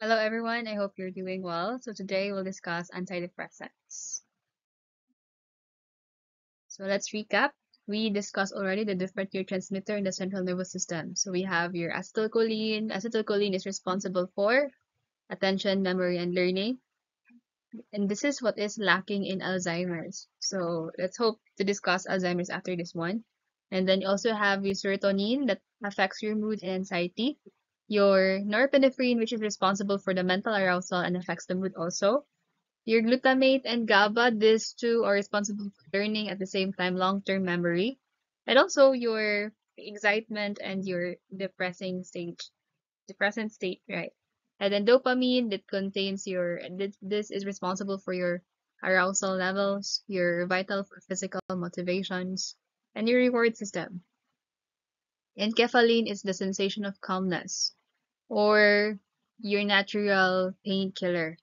Hello, everyone. I hope you're doing well. So today we'll discuss antidepressants. So let's recap. We discussed already the different neurotransmitter in the central nervous system. So we have your acetylcholine. Acetylcholine is responsible for attention, memory, and learning. And this is what is lacking in Alzheimer's. So let's hope to discuss Alzheimer's after this one. And then you also have your serotonin that affects your mood and anxiety. Your norepinephrine, which is responsible for the mental arousal and affects the mood also. Your glutamate and GABA, these two are responsible for learning at the same time long-term memory. And also your excitement and your depressant state, right? And then dopamine that contains this is responsible for your arousal levels, your vital for physical motivations, and your reward system. And enkephaline is the sensation of calmness or your natural painkiller.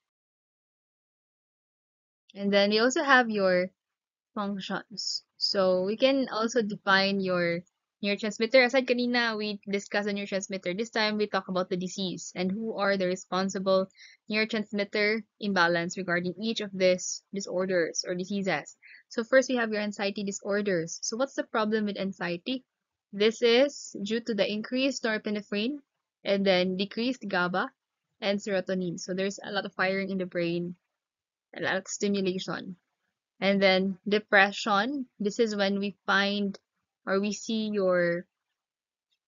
And then we also have your functions. So we can also define your neurotransmitter. Aside kanina, we discussed the neurotransmitter. This time we talk about the disease and who are the responsible neurotransmitter imbalance regarding each of these disorders or diseases. So first we have your anxiety disorders. So what's the problem with anxiety? This is due to the increased norepinephrine and then decreased GABA and serotonin. So there's a lot of firing in the brain, a lot of stimulation. And then depression, this is when we find or we see your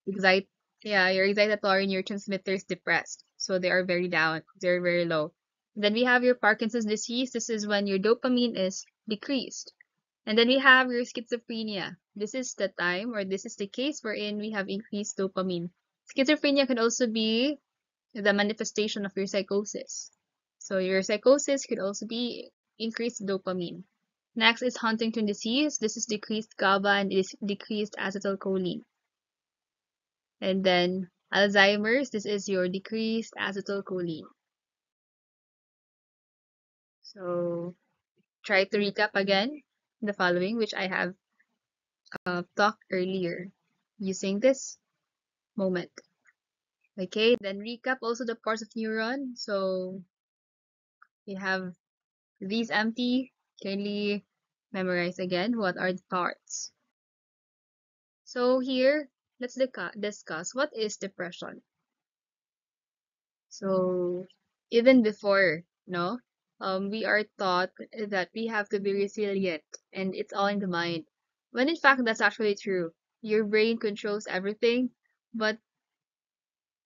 excite your excitatory neurotransmitters depressed. So they are very down, they're very low. Then we have your Parkinson's disease. This is when your dopamine is decreased. And then we have your schizophrenia. This is the time or this is the case wherein we have increased dopamine. Schizophrenia can also be the manifestation of your psychosis. So your psychosis could also be increased dopamine. Next is Huntington disease. This is decreased GABA and is decreased acetylcholine. And then Alzheimer's, this is your decreased acetylcholine. So try to recap again the following, which I have talked earlier using this moment. Okay, then recap also the parts of neuron. So we have these empty. Kindly memorize again what are the parts. So here, let's discuss what is depression. So even before, no, we are taught that we have to be resilient and it's all in the mind. When in fact, that's actually true. Your brain controls everything, but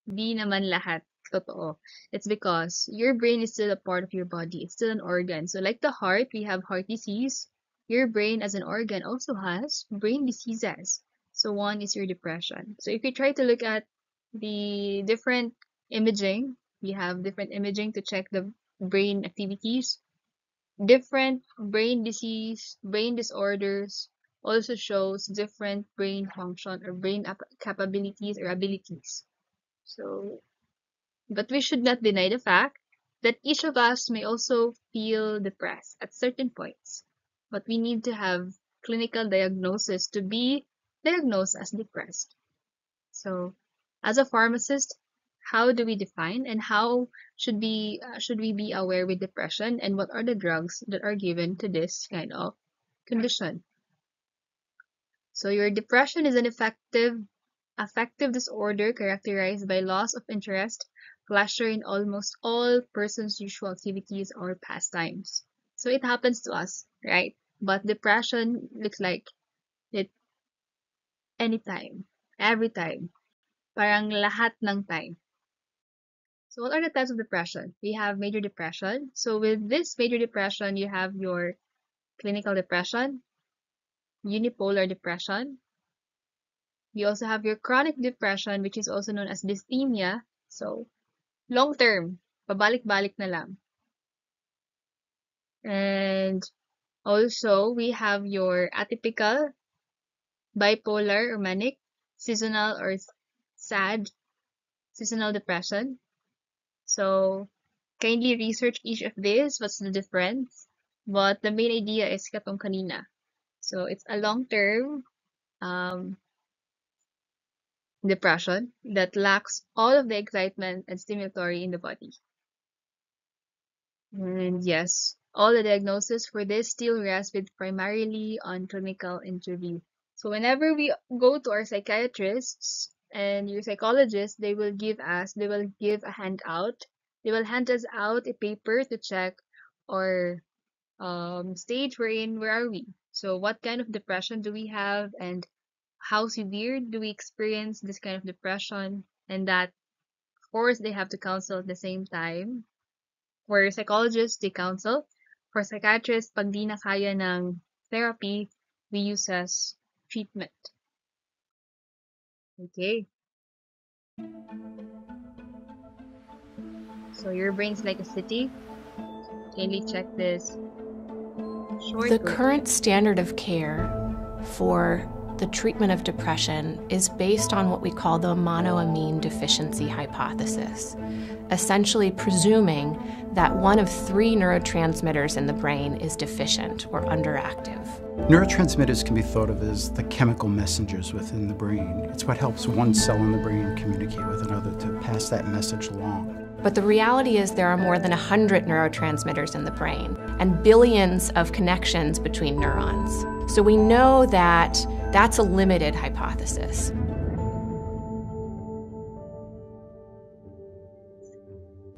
di naman lahat totoo. It's because your brain is still a part of your body. It's still an organ. So like the heart, we have heart disease. Your brain as an organ also has brain diseases. So one is your depression. So if you try to look at the different imaging, we have different imaging to check the brain activities. Different brain disease, brain disorders also shows different brain function or brain capabilities or abilities. So but we should not deny the fact that each of us may also feel depressed at certain points. But we need to have clinical diagnosis to be diagnosed as depressed. So, as a pharmacist, how do we define and how should we be aware with depression and what are the drugs that are given to this kind of condition? So, your depression is an affective disorder characterized by loss of interest, pleasure in almost all persons' usual activities or pastimes. So it happens to us, right? But depression looks like it anytime, every time, parang lahat ng time. So what are the types of depression? We have major depression. So with this major depression, you have your clinical depression, unipolar depression. You also have your chronic depression, which is also known as dysthymia. So long term, pabalik-balik na lang. And also, we have your atypical, bipolar or manic, seasonal or sad, seasonal depression. So, kindly research each of these. What's the difference? But the main idea is katong kanina. So, it's a long-term um, depression that lacks all of the excitement and stimulatory in the body. And yes, all the diagnosis for this still rests with primarily on clinical interview. So whenever we go to our psychiatrists and your psychologist, they will give a handout. They will hand us out a paper to check our stage we're in, where are we? So what kind of depression do we have and how severe do we experience this kind of depression? And that, of course, they have to counsel at the same time. For psychologists, they counsel. For psychiatrists, pag di na kaya ng therapy, we use as treatment. Okay. So your brain's like a city. Kindly check this The short current standard of care for the treatment of depression is based on what we call the monoamine deficiency hypothesis, essentially presuming that one of three neurotransmitters in the brain is deficient or underactive. Neurotransmitters can be thought of as the chemical messengers within the brain. It's what helps one cell in the brain communicate with another to pass that message along. But the reality is there are more than 100 neurotransmitters in the brain and billions of connections between neurons. So we know that that's a limited hypothesis.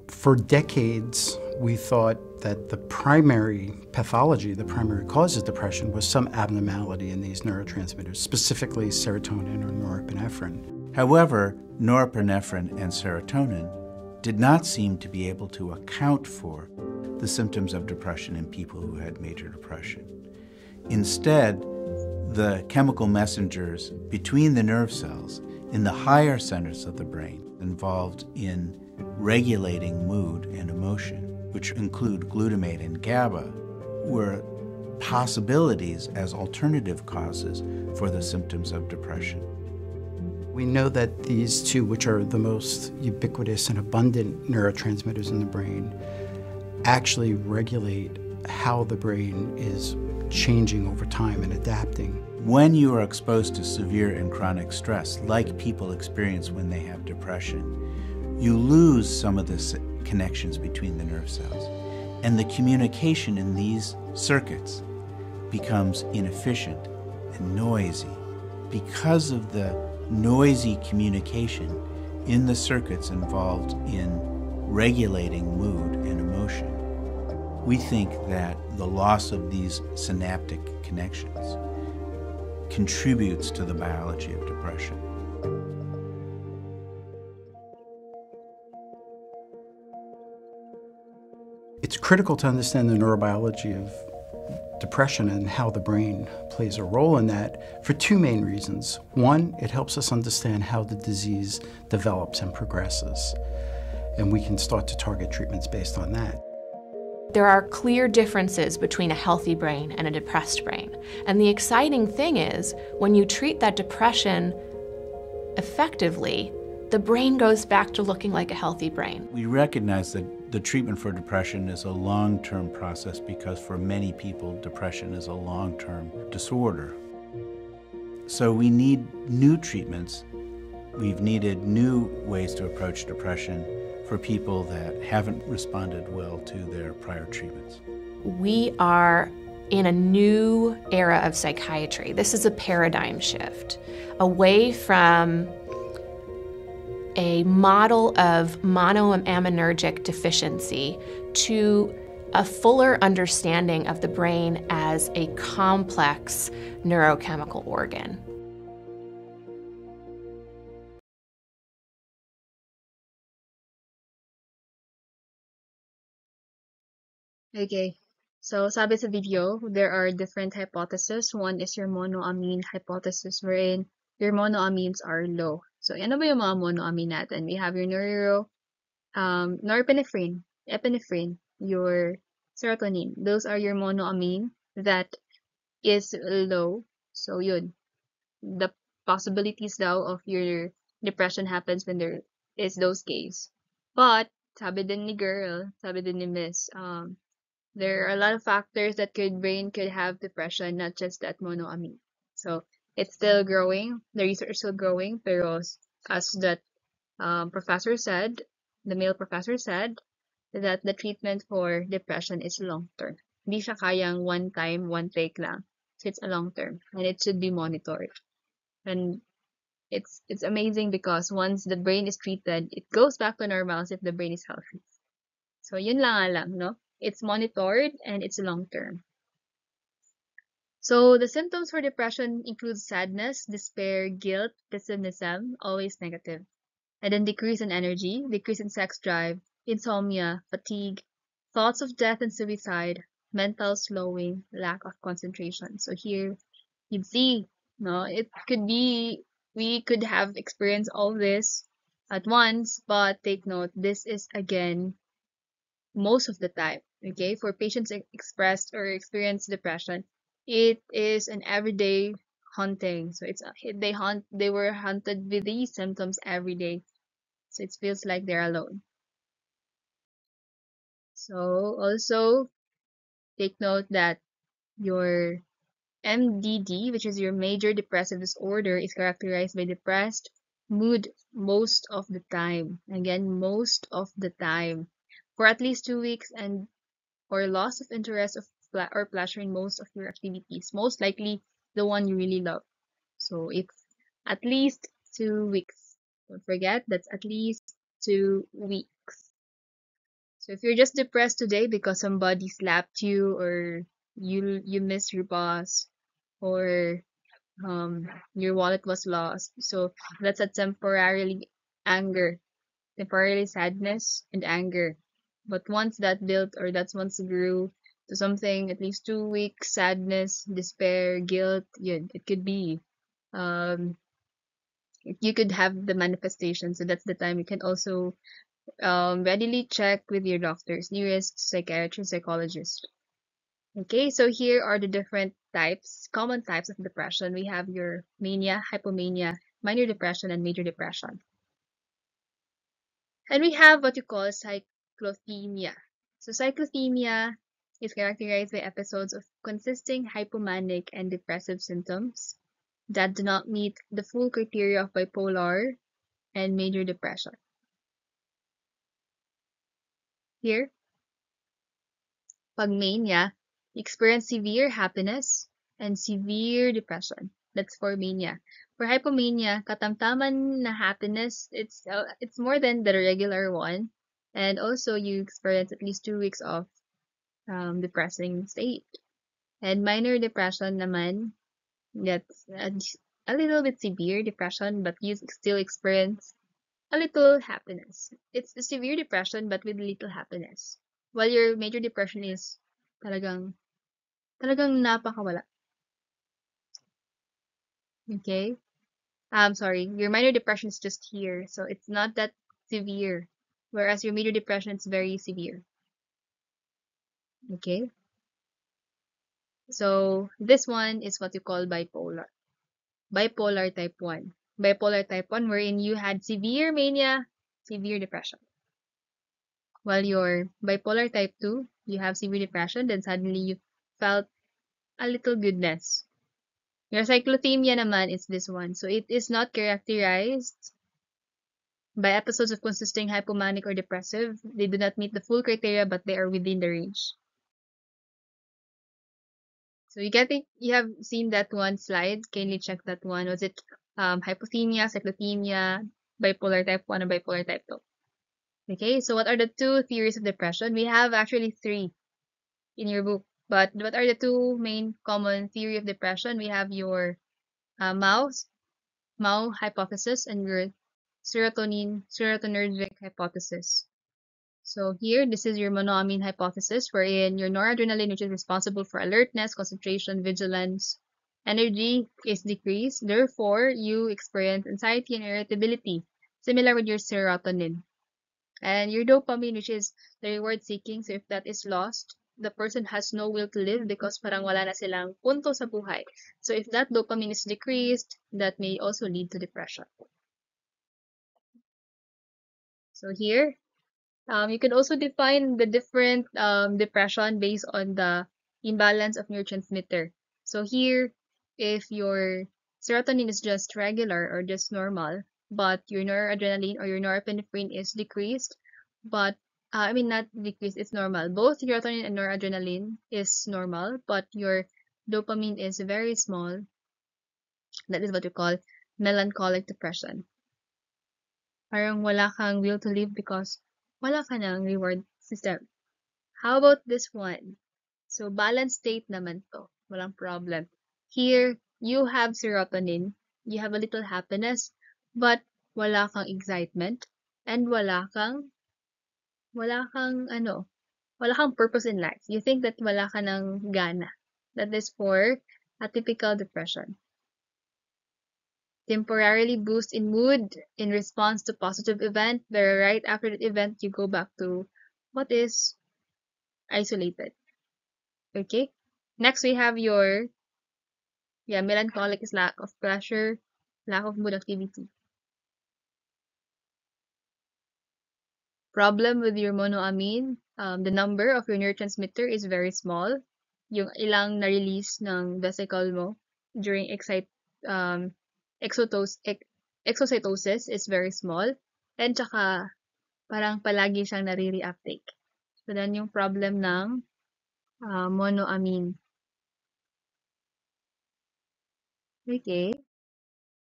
For decades, we thought that the primary pathology, the primary cause of depression, was some abnormality in these neurotransmitters, specifically serotonin or norepinephrine. However, norepinephrine and serotonin did not seem to be able to account for the symptoms of depression in people who had major depression. Instead, the chemical messengers between the nerve cells in the higher centers of the brain involved in regulating mood and emotion, which include glutamate and GABA, were possibilities as alternative causes for the symptoms of depression. We know that these two, which are the most ubiquitous and abundant neurotransmitters in the brain, actually regulate how the brain is changing over time and adapting. When you are exposed to severe and chronic stress, like people experience when they have depression, you lose some of the connections between the nerve cells, and the communication in these circuits becomes inefficient and noisy. Because of the noisy communication in the circuits involved in regulating mood and emotion, we think that the loss of these synaptic connections contributes to the biology of depression. It's critical to understand the neurobiology of depression and how the brain plays a role in that for two main reasons. One, it helps us understand how the disease develops and progresses, and we can start to target treatments based on that. There are clear differences between a healthy brain and a depressed brain. And the exciting thing is, when you treat that depression effectively, the brain goes back to looking like a healthy brain. We recognize that the treatment for depression is a long-term process because for many people, depression is a long-term disorder. So we need new treatments. We've needed new ways to approach depression for people that haven't responded well to their prior treatments. We are in a new era of psychiatry. This is a paradigm shift away from a model of monoaminergic deficiency to a fuller understanding of the brain as a complex neurochemical organ. Okay. So sabi sa video, there are different hypotheses. One is your monoamine hypothesis wherein your monoamines are low. So ano ba yung mga monoamine natin? We have your norepinephrine, epinephrine, your serotonin. Those are your monoamine that is low. So yun, the possibilities daw of your depression happens when there is those cases. But sabi din ni girl, sabi din ni Miss, there are a lot of factors that brain could have depression, not just that monoamine. So it's still growing. The research is still growing, pero as that professor said, the male professor said, that the treatment for depression is long-term. Hindi siya kayang one time, one take lang. So it's a long-term and it should be monitored. And it's amazing because once the brain is treated, it goes back to normal as if the brain is healthy. So yun lang, no? It's monitored and it's long-term. So the symptoms for depression include sadness, despair, guilt, pessimism, always negative. And then decrease in energy, decrease in sex drive, insomnia, fatigue, thoughts of death and suicide, mental slowing, lack of concentration. So here you'd see, no, it could be we could have experienced all this at once, but take note, this is again most of the time. Okay, for patients expressed or experience depression, it is an everyday haunting. So it's they were haunted with these symptoms every day. So it feels like they're alone. So also take note that your MDD, which is your major depressive disorder, is characterized by depressed mood most of the time. Again, most of the time. For at least 2 weeks and or loss of interest of or pleasure in most of your activities. Most likely the one you really love. So it's at least 2 weeks. Don't forget that's at least 2 weeks. So if you're just depressed today because somebody slapped you or you miss your boss or your wallet was lost, so that's a temporarily anger, temporarily sadness and anger. But once that built or that's once grew to something, at least 2 weeks, sadness, despair, guilt, yun, it could be um you could have the manifestation. So that's the time you can also readily check with your doctors, nearest psychiatrist, psychologist. Okay, so here are the different types, common types of depression. We have your mania, hypomania, minor depression, and major depression. And we have what you call cyclothymia. So cyclothymia is characterized by episodes of consisting hypomanic and depressive symptoms that do not meet the full criteria of bipolar and major depression. Here, pag mania, you experience severe happiness and severe depression. That's for mania. For hypomania, katamtaman na happiness, it's more than the regular one. And also you experience at least 2 weeks of depressing state. And minor depression naman, that's a little bit severe depression, but you still experience a little happiness. It's a severe depression, but with little happiness. While your major depression is talagang napakawala. Okay? I'm sorry, your minor depression is just here, so it's not that severe. Whereas your major depression is very severe. Okay? So this one is what you call bipolar. Bipolar type 1. Bipolar type 1 wherein you had severe mania, severe depression. While your bipolar type 2, you have severe depression, then suddenly you felt a little goodness. Your cyclothymia naman is this one. So it is not characterized by episodes of consisting hypomanic or depressive. They do not meet the full criteria, but they are within the range. So you have seen that one slide. Kindly check that one. Was it hypothemia, cyclothymia, bipolar type 1, or bipolar type 2? Okay, so what are the two theories of depression? We have actually three in your book. But what are the two main common theory of depression? We have your Mao hypothesis and your serotonergic hypothesis. So here, this is your monoamine hypothesis, wherein your noradrenaline, which is responsible for alertness, concentration, vigilance, energy, is decreased. Therefore, you experience anxiety and irritability, similar with your serotonin. And your dopamine, which is the reward seeking, so if that is lost, the person has no will to live because parang wala na silang punto sa buhay. So if that dopamine is decreased, that may also lead to depression. So here, you can also define the different depression based on the imbalance of neurotransmitter. So here, if your serotonin is just regular or just normal, but your noradrenaline or your norepinephrine is decreased, but not decrease, it's normal. Both serotonin and noradrenaline is normal, but your dopamine is very small. That is what we call melancholic depression. Parang wala kang will to live because wala ka ng reward system. How about this one? So, balanced state naman to. Walang problem. Here, you have serotonin. You have a little happiness, but wala kang excitement, and wala kang purpose in life. You think that wala ka ng gana. That is for a typical depression. Temporarily boost in mood in response to positive event, but right after that event, you go back to what is isolated. Okay? Next, we have your melancholic is lack of pleasure, lack of mood activity. Problem with your monoamine, the number of your neurotransmitter is very small. Yung ilang na-release ng vesicle mo during exocytosis is very small. And tsaka, parang palagi siyang nare-reuptake. So, then yung problem ng monoamine. Okay.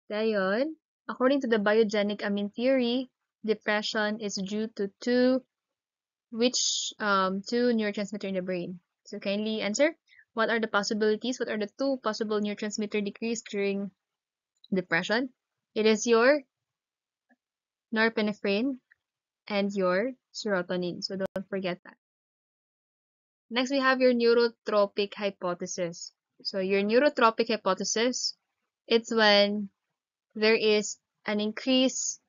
Dayon, according to the biogenic amine theory, depression is due to two neurotransmitter in the brain. So kindly answer. What are the possibilities? What are the two possible neurotransmitter decrease during depression? It is your norepinephrine and your serotonin. So don't forget that. Next, we have your neurotropic hypothesis. So your neurotropic hypothesis, it's when there is an increase.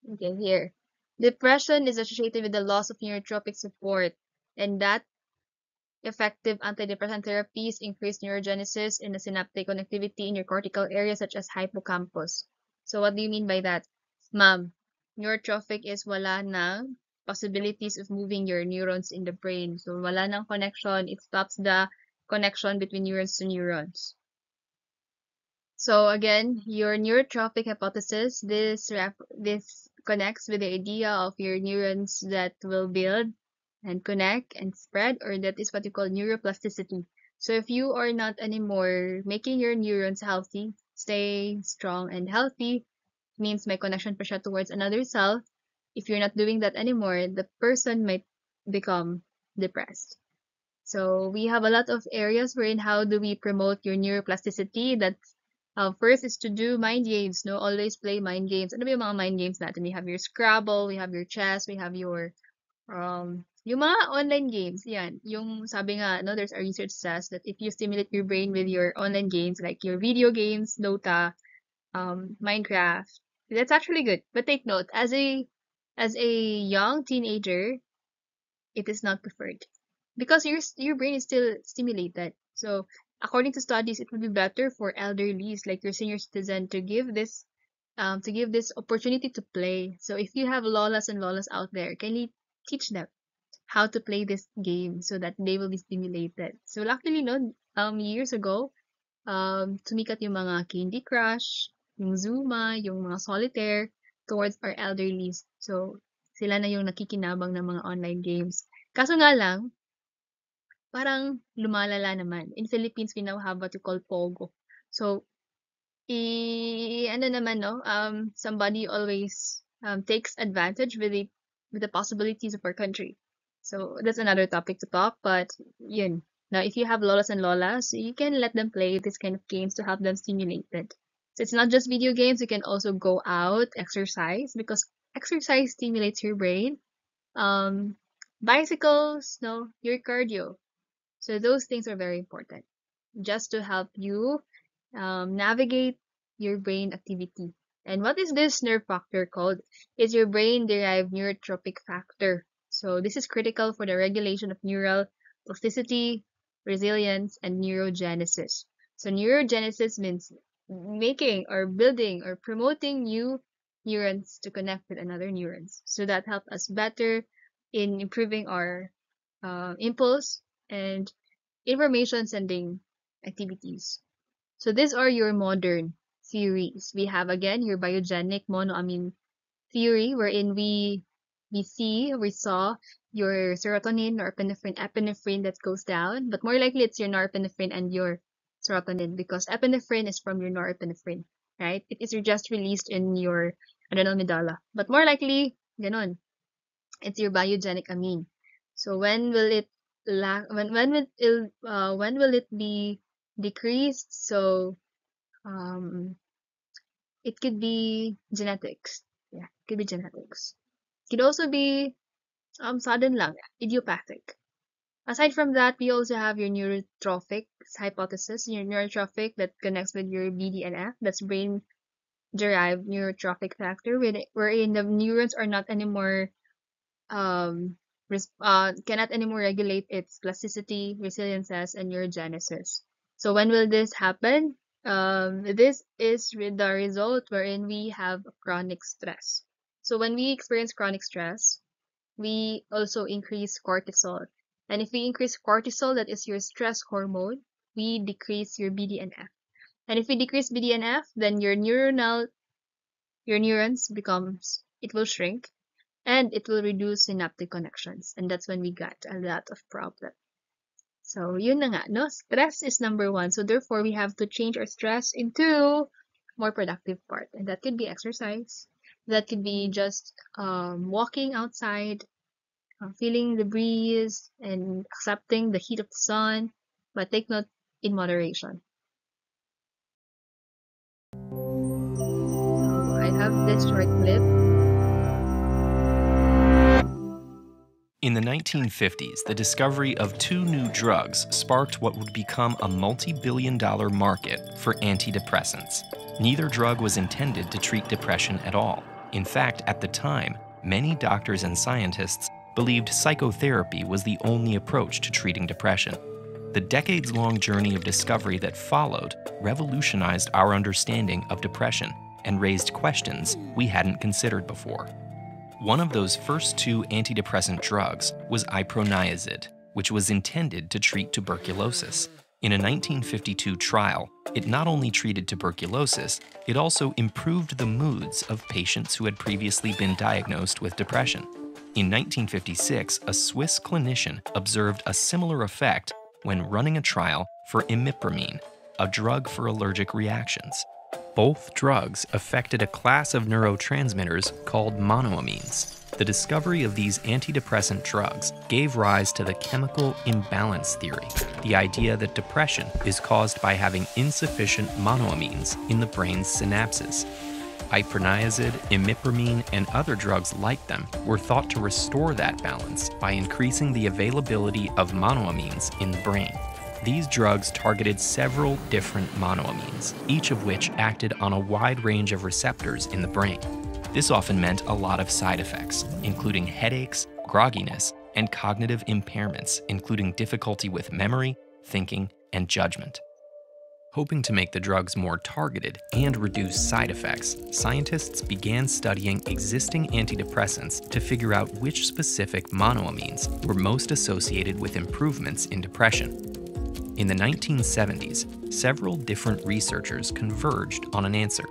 Okay, here. Depression is associated with the loss of neurotropic support, and that effective antidepressant therapies increase neurogenesis in the synaptic connectivity in your cortical area, such as hippocampus. So what do you mean by that? Ma'am, neurotrophic is wala ng possibilities of moving your neurons in the brain. So wala ng connection. It stops the connection between neurons to neurons. So again, your neurotrophic hypothesis, this connects with the idea of your neurons that will build and connect and spread, or that is what you call neuroplasticity. So if you are not anymore making your neurons healthy, stay strong and healthy, means may connection pa siya towards another cell. If you're not doing that anymore, the person might become depressed. So we have a lot of areas wherein how do we promote your neuroplasticity. That's first is to do mind games. No, always play mind games. Ano ba yung mga mind games natin? We have your Scrabble, we have your chess, we have your yung mga online games. Yan, yung sabi nga, no, there's a research says that if you stimulate your brain with your online games, like your video games, Dota, Minecraft, that's actually good. But take note, as a young teenager, it is not preferred because your brain is still stimulated. So according to studies, it would be better for elderlies like your senior citizen to give this opportunity to play. So if you have lolas and lolas out there, can you teach them how to play this game so that they will be stimulated? So luckily, no, years ago, sumikat yung mga Candy Crush, yung Zuma, yung mga solitaire towards our elderlies. So sila na yung nakikinabang ng mga online games. Kaso nga lang, parang lumalala naman. In Philippines, we now have what you call Pogo. So, somebody always takes advantage with the possibilities of our country. So, that's another topic to talk, but yun. Now, if you have lolas and lolas, you can let them play this kind of games to help them stimulated. So, it's not just video games, you can also go out, exercise, because exercise stimulates your brain. Bicycles, no, your cardio. So those things are very important just to help you navigate your brain activity. And what is this nerve factor called? It's your brain-derived neurotrophic factor. So this is critical for the regulation of neural plasticity, resilience, and neurogenesis. So neurogenesis means making or building or promoting new neurons to connect with another neurons. So that helps us better in improving our impulse and information sending activities. So these are your modern theories. We have again your biogenic monoamine theory, wherein we we saw your serotonin, norepinephrine, epinephrine that goes down, but more likely it's your norepinephrine and your serotonin because epinephrine is from your norepinephrine, right? It is just released in your adrenal medulla, but more likely, ganon, it's your biogenic amine. So when will it when will it be decreased? So um, it could be genetics. Yeah, it could be genetics. It could also be sudden lang, idiopathic. Aside from that, we also have your neurotrophic hypothesis, your neurotrophic that connects with your BDNF, that's brain-derived neurotrophic factor, wherein the neurons are not anymore cannot anymore regulate its plasticity, resiliences, and neurogenesis. So when will this happen? This is with the result wherein we have chronic stress. So when we experience chronic stress, we also increase cortisol. And if we increase cortisol, that is your stress hormone, we decrease your BDNF. And if we decrease BDNF, then your neurons it will shrink and it will reduce synaptic connections. And that's when we got a lot of problems. So, yun na nga, no? Stress is number one. So, therefore, we have to change our stress into more productive part. And that could be exercise. That could be just walking outside, feeling the breeze, and accepting the heat of the sun. But take note, in moderation. So, I have this short clip. In the 1950s, the discovery of 2 new drugs sparked what would become a multi-billion-dollar market for antidepressants. Neither drug was intended to treat depression at all. In fact, at the time, many doctors and scientists believed psychotherapy was the only approach to treating depression. The decades-long journey of discovery that followed revolutionized our understanding of depression and raised questions we hadn't considered before. One of those first 2 antidepressant drugs was iproniazid, which was intended to treat tuberculosis. In a 1952 trial, it not only treated tuberculosis, it also improved the moods of patients who had previously been diagnosed with depression. In 1956, a Swiss clinician observed a similar effect when running a trial for imipramine, a drug for allergic reactions. Both drugs affected a class of neurotransmitters called monoamines. The discovery of these antidepressant drugs gave rise to the chemical imbalance theory, the idea that depression is caused by having insufficient monoamines in the brain's synapses. Iproniazid, imipramine, and other drugs like them were thought to restore that balance by increasing the availability of monoamines in the brain. These drugs targeted several different monoamines, each of which acted on a wide range of receptors in the brain. This often meant a lot of side effects, including headaches, grogginess, and cognitive impairments, including difficulty with memory, thinking, and judgment. Hoping to make the drugs more targeted and reduce side effects, scientists began studying existing antidepressants to figure out which specific monoamines were most associated with improvements in depression. In the 1970s, several different researchers converged on an answer.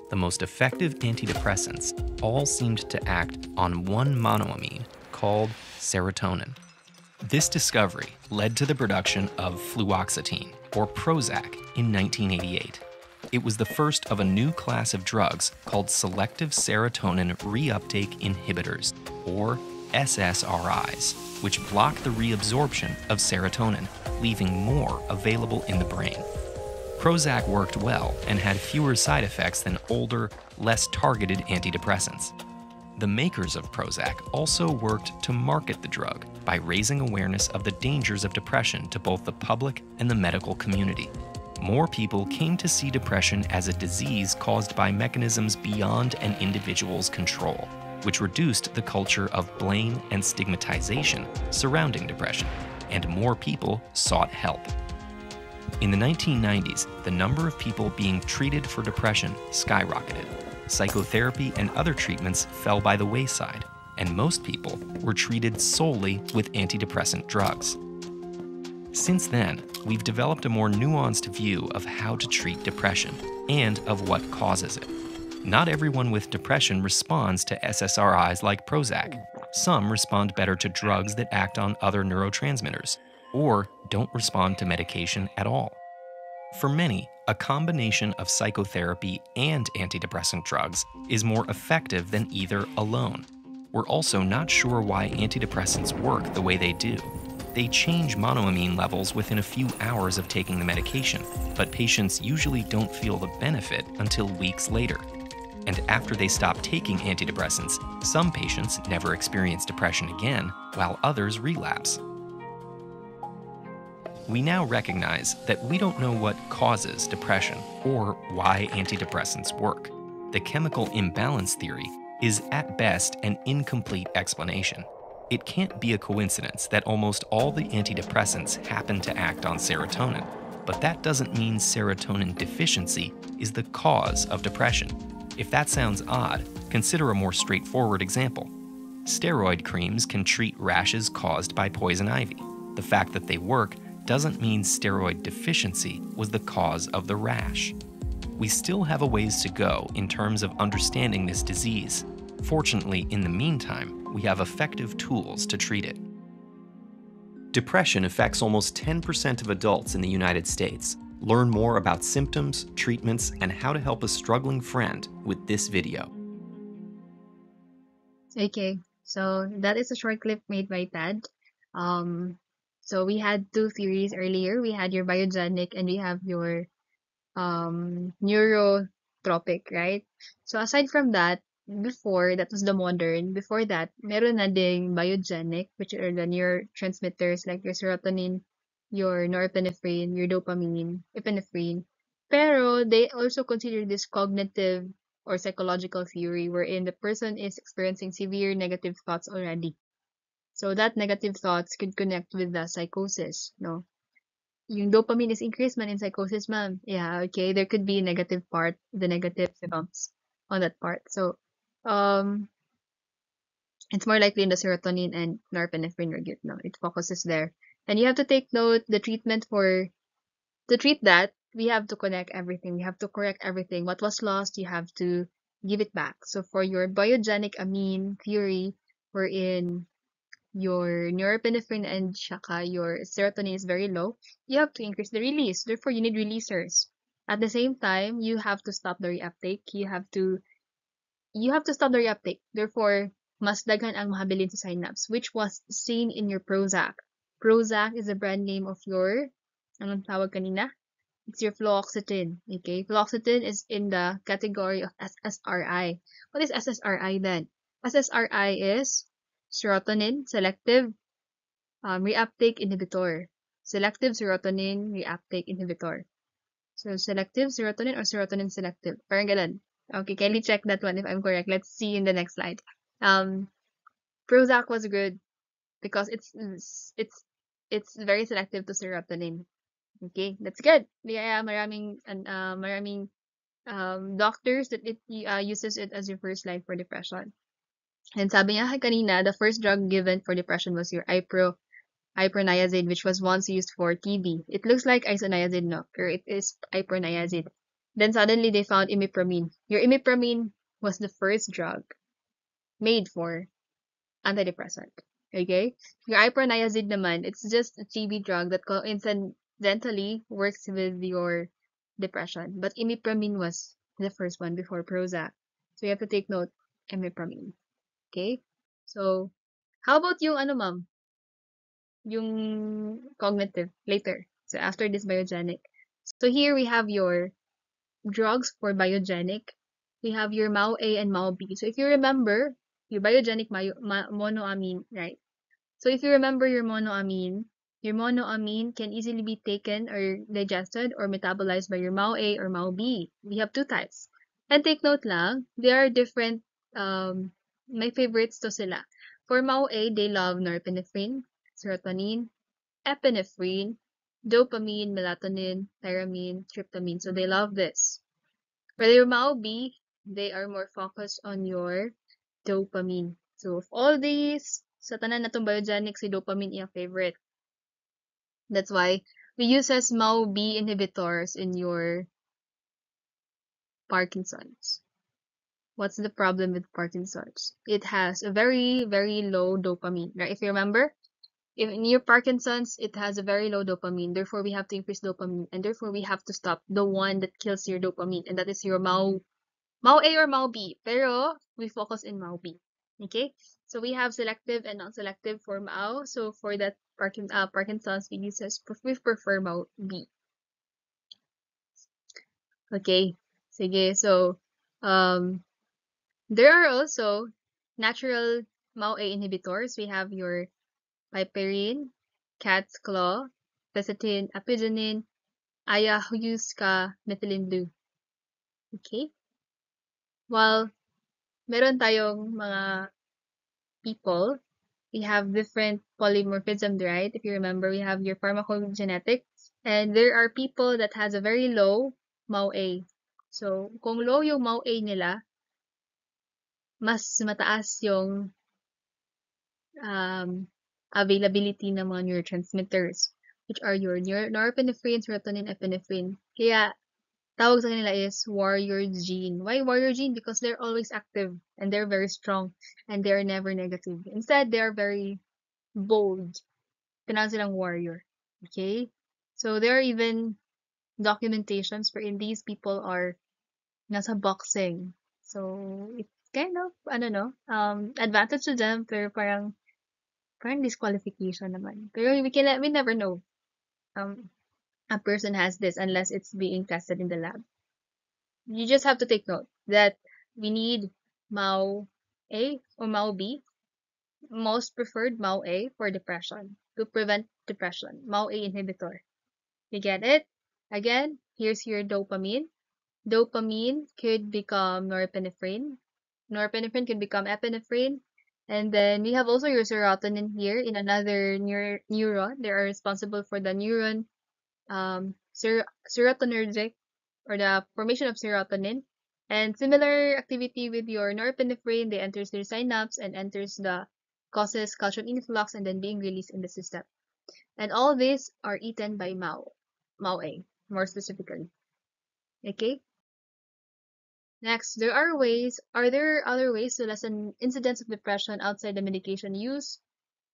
The most effective antidepressants all seemed to act on one monoamine called serotonin. This discovery led to the production of fluoxetine, or Prozac, in 1988. It was the first of a new class of drugs called selective serotonin reuptake inhibitors, or SSRIs, which block the reabsorption of serotonin, leaving more available in the brain. Prozac worked well and had fewer side effects than older, less targeted antidepressants. The makers of Prozac also worked to market the drug by raising awareness of the dangers of depression to both the public and the medical community. More people came to see depression as a disease caused by mechanisms beyond an individual's control, which reduced the culture of blame and stigmatization surrounding depression, and more people sought help. In the 1990s, the number of people being treated for depression skyrocketed. Psychotherapy and other treatments fell by the wayside, and most people were treated solely with antidepressant drugs. Since then, we've developed a more nuanced view of how to treat depression and of what causes it. Not everyone with depression responds to SSRIs like Prozac. Some respond better to drugs that act on other neurotransmitters, or don't respond to medication at all. For many, a combination of psychotherapy and antidepressant drugs is more effective than either alone. We're also not sure why antidepressants work the way they do. They change monoamine levels within a few hours of taking the medication, but patients usually don't feel the benefit until weeks later. And after they stop taking antidepressants, some patients never experience depression again, while others relapse. We now recognize that we don't know what causes depression or why antidepressants work. The chemical imbalance theory is at best an incomplete explanation. It can't be a coincidence that almost all the antidepressants happen to act on serotonin, but that doesn't mean serotonin deficiency is the cause of depression. If that sounds odd, consider a more straightforward example. Steroid creams can treat rashes caused by poison ivy. The fact that they work doesn't mean steroid deficiency was the cause of the rash. We still have a ways to go in terms of understanding this disease. Fortunately, in the meantime, we have effective tools to treat it. Depression affects almost 10% of adults in the United States. Learn more about symptoms, treatments, and how to help a struggling friend with this video. Okay, so that is a short clip made by Tad. So we had two theories earlier. We had your biogenic and we have your neurotropic, right? So aside from that, before, that was the modern. Before that, meron na ding biogenic, which are the neurotransmitters like your serotonin, your norepinephrine, your dopamine, epinephrine. Pero they also consider this cognitive or psychological theory wherein the person is experiencing severe negative thoughts already. So that negative thoughts could connect with the psychosis, no? Yung dopamine is increased man in psychosis, ma'am. Yeah, okay. There could be a negative part, the negative symptoms on that part. So, um, it's more likely in the serotonin and norepinephrine regate, no? It focuses there. And you have to take note, the treatment to treat that, we have to connect everything. We have to correct everything. What was lost, you have to give it back. So for your biogenic amine theory, wherein your norepinephrine and shaka, your serotonin is very low, you have to increase the release. Therefore, you need releasers. At the same time, you have to stop the reuptake. You have to stop the reuptake. Therefore, mas daghan ang mahabilin sa synapse, which was seen in your Prozac. Prozac is the brand name of your, anong tawag kanina? It's your fluoxetine. Okay, fluoxetine is in the category of SSRI. What is SSRI then? SSRI is serotonin selective reuptake inhibitor. Selective serotonin reuptake inhibitor. So selective serotonin or serotonin selective. Parang ganun. Okay, kindly check that one if I'm correct. Let's see in the next slide. Prozac was good because it's very selective to serotonin. Okay, that's good. Yeah, maraming doctors that it uses it as your first line for depression. And sabi niya kanina, the first drug given for depression was your iproniazid, which was once used for TB. It looks like isoniazid, no? Or it is iproniazid. Then suddenly they found imipramine. Your imipramine was the first drug made for antidepressant. Okay? Your iproniazid naman, it's just a TB drug that coincidentally works with your depression. But imipramine was the first one before Prozac. So you have to take note, imipramine. Okay? So, how about yung ano, ma'am? Yung cognitive later. So after this biogenic. So here we have your drugs for biogenic. We have your MAO-A and MAO-B. So if you remember, your biogenic monoamine, right? So if you remember your monoamine can easily be taken or digested or metabolized by your MAO-A or MAO-B. We have two types. And take note lang, they are different, my favorites to sila. For MAO-A, they love norepinephrine, serotonin, epinephrine, dopamine, melatonin, tyramine, tryptamine. So they love this. For your MAO-B, they are more focused on your dopamine. So of all these, sa tanan na tong biogenic, si dopamine yung favorite. That's why we use as MAO-B inhibitors in your Parkinson's. What's the problem with Parkinson's? It has a very, very low dopamine, right? If you remember, if in your Parkinson's, it has a very low dopamine. Therefore, we have to increase dopamine, and therefore we have to stop the one that kills your dopamine, and that is your MAO A or MAO B. Pero we focus in MAO B. Okay? So we have selective and non-selective for MAO. So for that Parkinson's, we prefer MAO B. Okay. Sige. So there are also natural MAO A inhibitors. We have your piperine, cat's claw, quercetin, apigenin, ayahuasca, methylene blue. Okay? While meron tayong mga people, we have different polymorphism, right? If you remember, we have your pharmacogenetics, and there are people that has a very low MAO-A. So, kung low yung MAO-A nila, mas mataas yung availability ng mga neurotransmitters, which are your norepinephrine, serotonin, epinephrine. Kaya, tawag sa kanila is warrior gene. Why warrior gene? Because they're always active and they're very strong and they're never negative. Instead, they're very bold. Tinawag silang warrior. Okay? So, there are even documentations wherein these people are nasa boxing. So, it's kind of, I don't know, advantage to them, pero parang disqualification naman. Pero we never know. A person has this unless it's being tested in the lab. You just have to take note that we need MAO A or MAO B, most preferred MAO A for depression, to prevent depression, MAO A inhibitor. You get it? Again, here's your dopamine. Dopamine could become norepinephrine. Norepinephrine could become epinephrine. And then we have also your serotonin here in another neuron. They are responsible for the neuron serotonergic or the formation of serotonin. And similar activity with your norepinephrine, they enters the synapse and causes calcium influx and then being released in the system. And all these are eaten by MAO-A, more specifically. Okay? Next, are there other ways to lessen incidence of depression outside the medication use?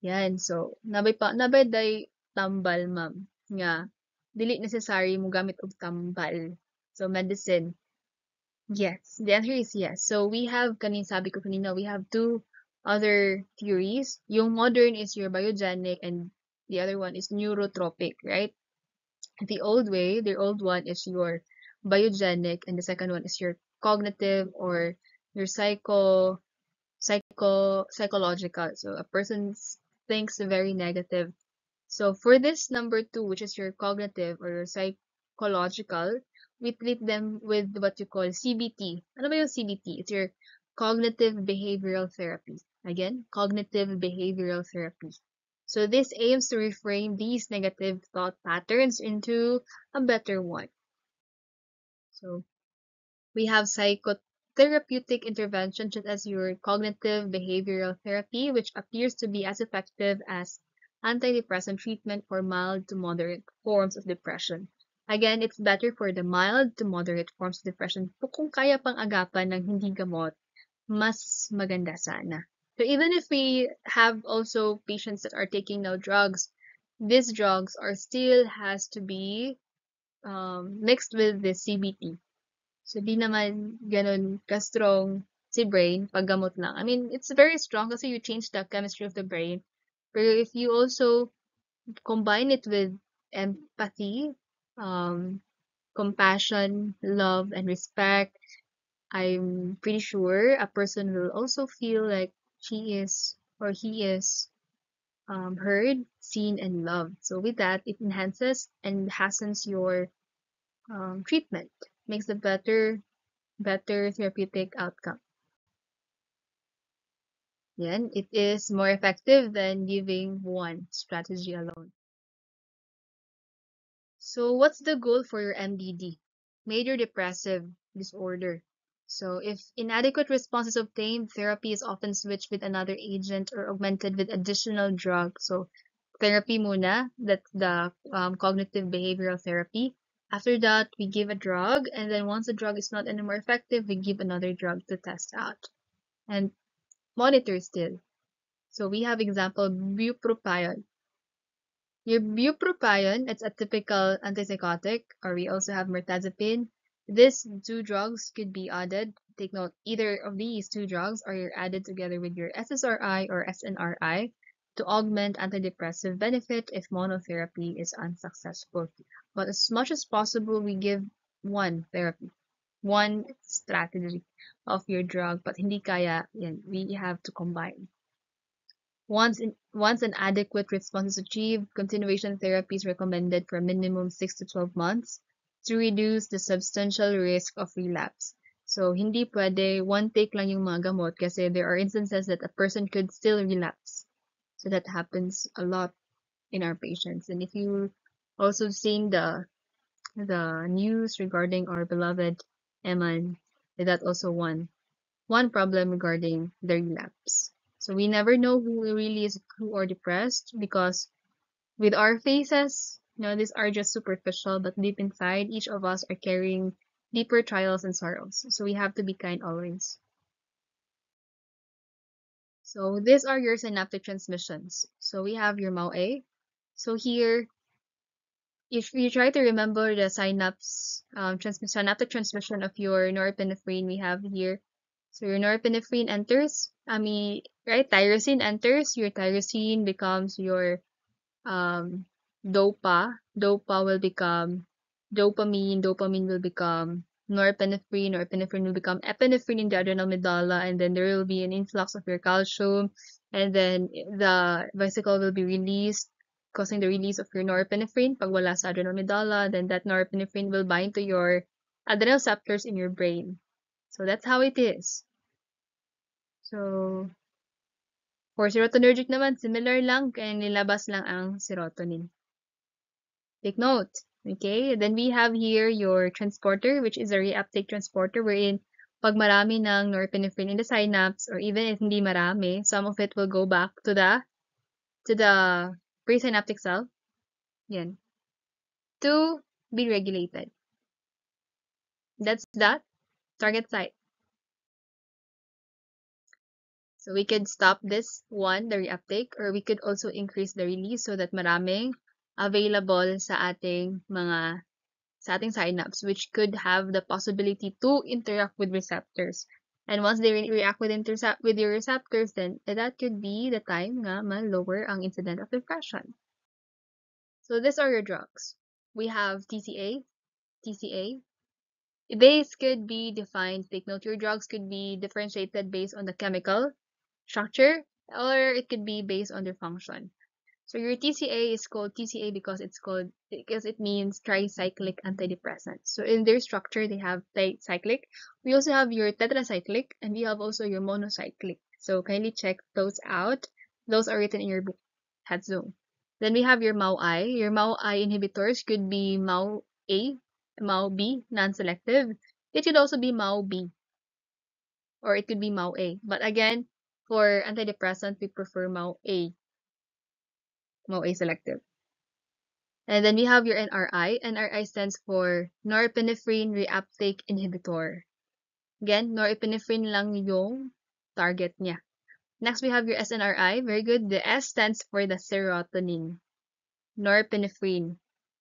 Yan, so, nabay day tambal, ma'am. Nga, dili necessary mo gamit og tambal. So, medicine. Yes, the answer is yes. So, sabi ko kanina, we have two other theories. Yung modern is your biogenic and the other one is neurotropic, right? The old one is your biogenic and the second one is your cognitive or your psychological. So a person thinks very negative. So for this number 2, which is your cognitive or your psychological, we treat them with what you call CBT. Ano ba yung CBT? It's your cognitive behavioral therapy. Again, cognitive behavioral therapy. So this aims to reframe these negative thought patterns into a better one. So we have psychotherapeutic intervention such as your cognitive behavioral therapy, which appears to be as effective as antidepressant treatment for mild to moderate forms of depression. Again, it's better for the mild to moderate forms of depression. Kung kaya pang agapan ng hindi gamot, mas maganda sana. So even if we have also patients that are taking now drugs, these drugs are still has to be mixed with the CBT. So, di naman ganun ka-strong si brain pag gamot lang. I mean, it's very strong kasi you change the chemistry of the brain. Pero if you also combine it with empathy, compassion, love, and respect, I'm pretty sure a person will also feel like she is or he is heard, seen, and loved. So with that, it enhances and hastens your treatment, makes a better therapeutic outcome. Yan, it is more effective than giving one strategy alone. So what's the goal for your MDD? Major depressive disorder. So if inadequate response is obtained, therapy is often switched with another agent or augmented with additional drugs. So therapy muna, that's the cognitive behavioral therapy. After that, we give a drug, and then once the drug is not anymore effective, we give another drug to test out and monitor still. So we have example bupropion. Your bupropion, it's a typical antipsychotic, or we also have mirtazapine. These two drugs could be added. Take note, either of these two drugs are added together with your SSRI or SNRI to augment antidepressive benefit if monotherapy is unsuccessful. But as much as possible, we give one therapy, one strategy of your drug, but hindi kaya, yan, we have to combine. Once an adequate response is achieved, continuation therapy is recommended for a minimum 6 to 12 months to reduce the substantial risk of relapse. So, hindi pwede one take lang yung mga gamot kasi there are instances that a person could still relapse. So that happens a lot in our patients. And if you also seen the news regarding our beloved Eman, that also one problem regarding the relapse. So we never know who really is true or depressed because with our faces, these are just superficial, but deep inside, each of us are carrying deeper trials and sorrows. So we have to be kind always. So these are your synaptic transmissions. So we have your MAO-A. So here, if you try to remember the synaptic transmission of your norepinephrine, we have here. So your norepinephrine enters, right? Tyrosine enters. Your tyrosine becomes your DOPA. DOPA will become dopamine. Dopamine will become norepinephrine. Norepinephrine will become epinephrine in the adrenal medulla, and then there will be an influx of your calcium, and then the vesicle will be released, causing the release of your norepinephrine. Pag wala sa adrenal medulla, then that norepinephrine will bind to your adrenal receptors in your brain. So that's how it is. So, for serotonergic naman, similar lang, kaya nilabas lang ang serotonin. Take note, okay? Then we have here your transporter, which is a reuptake transporter, wherein pag marami ng norepinephrine in the synapse, or even if hindi marami, some of it will go back to the presynaptic cell, yan, to be regulated. That's that target site. So we could stop this one, the reuptake, or we could also increase the release so that maraming available sa ating synapse, which could have the possibility to interact with receptors. And once they react with your receptors, then that could be the time nga ma-lower ang incident of depression. So these are your drugs. We have TCA. These could be defined. Take note, your drugs could be differentiated based on the chemical structure, or it could be based on their function. So your TCA is called TCA because it means tricyclic antidepressant. So in their structure, they have tricyclic. We also have your tetracyclic, and we have also your monocyclic. So kindly check those out. Those are written in your book, Hatzone. Then we have your MAO-I. Your MAO-I inhibitors could be MAO-A, MAO-B, non-selective. It could also be MAO-B, or it could be MAO-A. But again, for antidepressant, we prefer MAO-A. MAO-A selective. And then we have your NRI. NRI stands for norepinephrine reuptake inhibitor. Again, norepinephrine lang yung target niya. Next, we have your SNRI. Very good. The S stands for the serotonin. Norepinephrine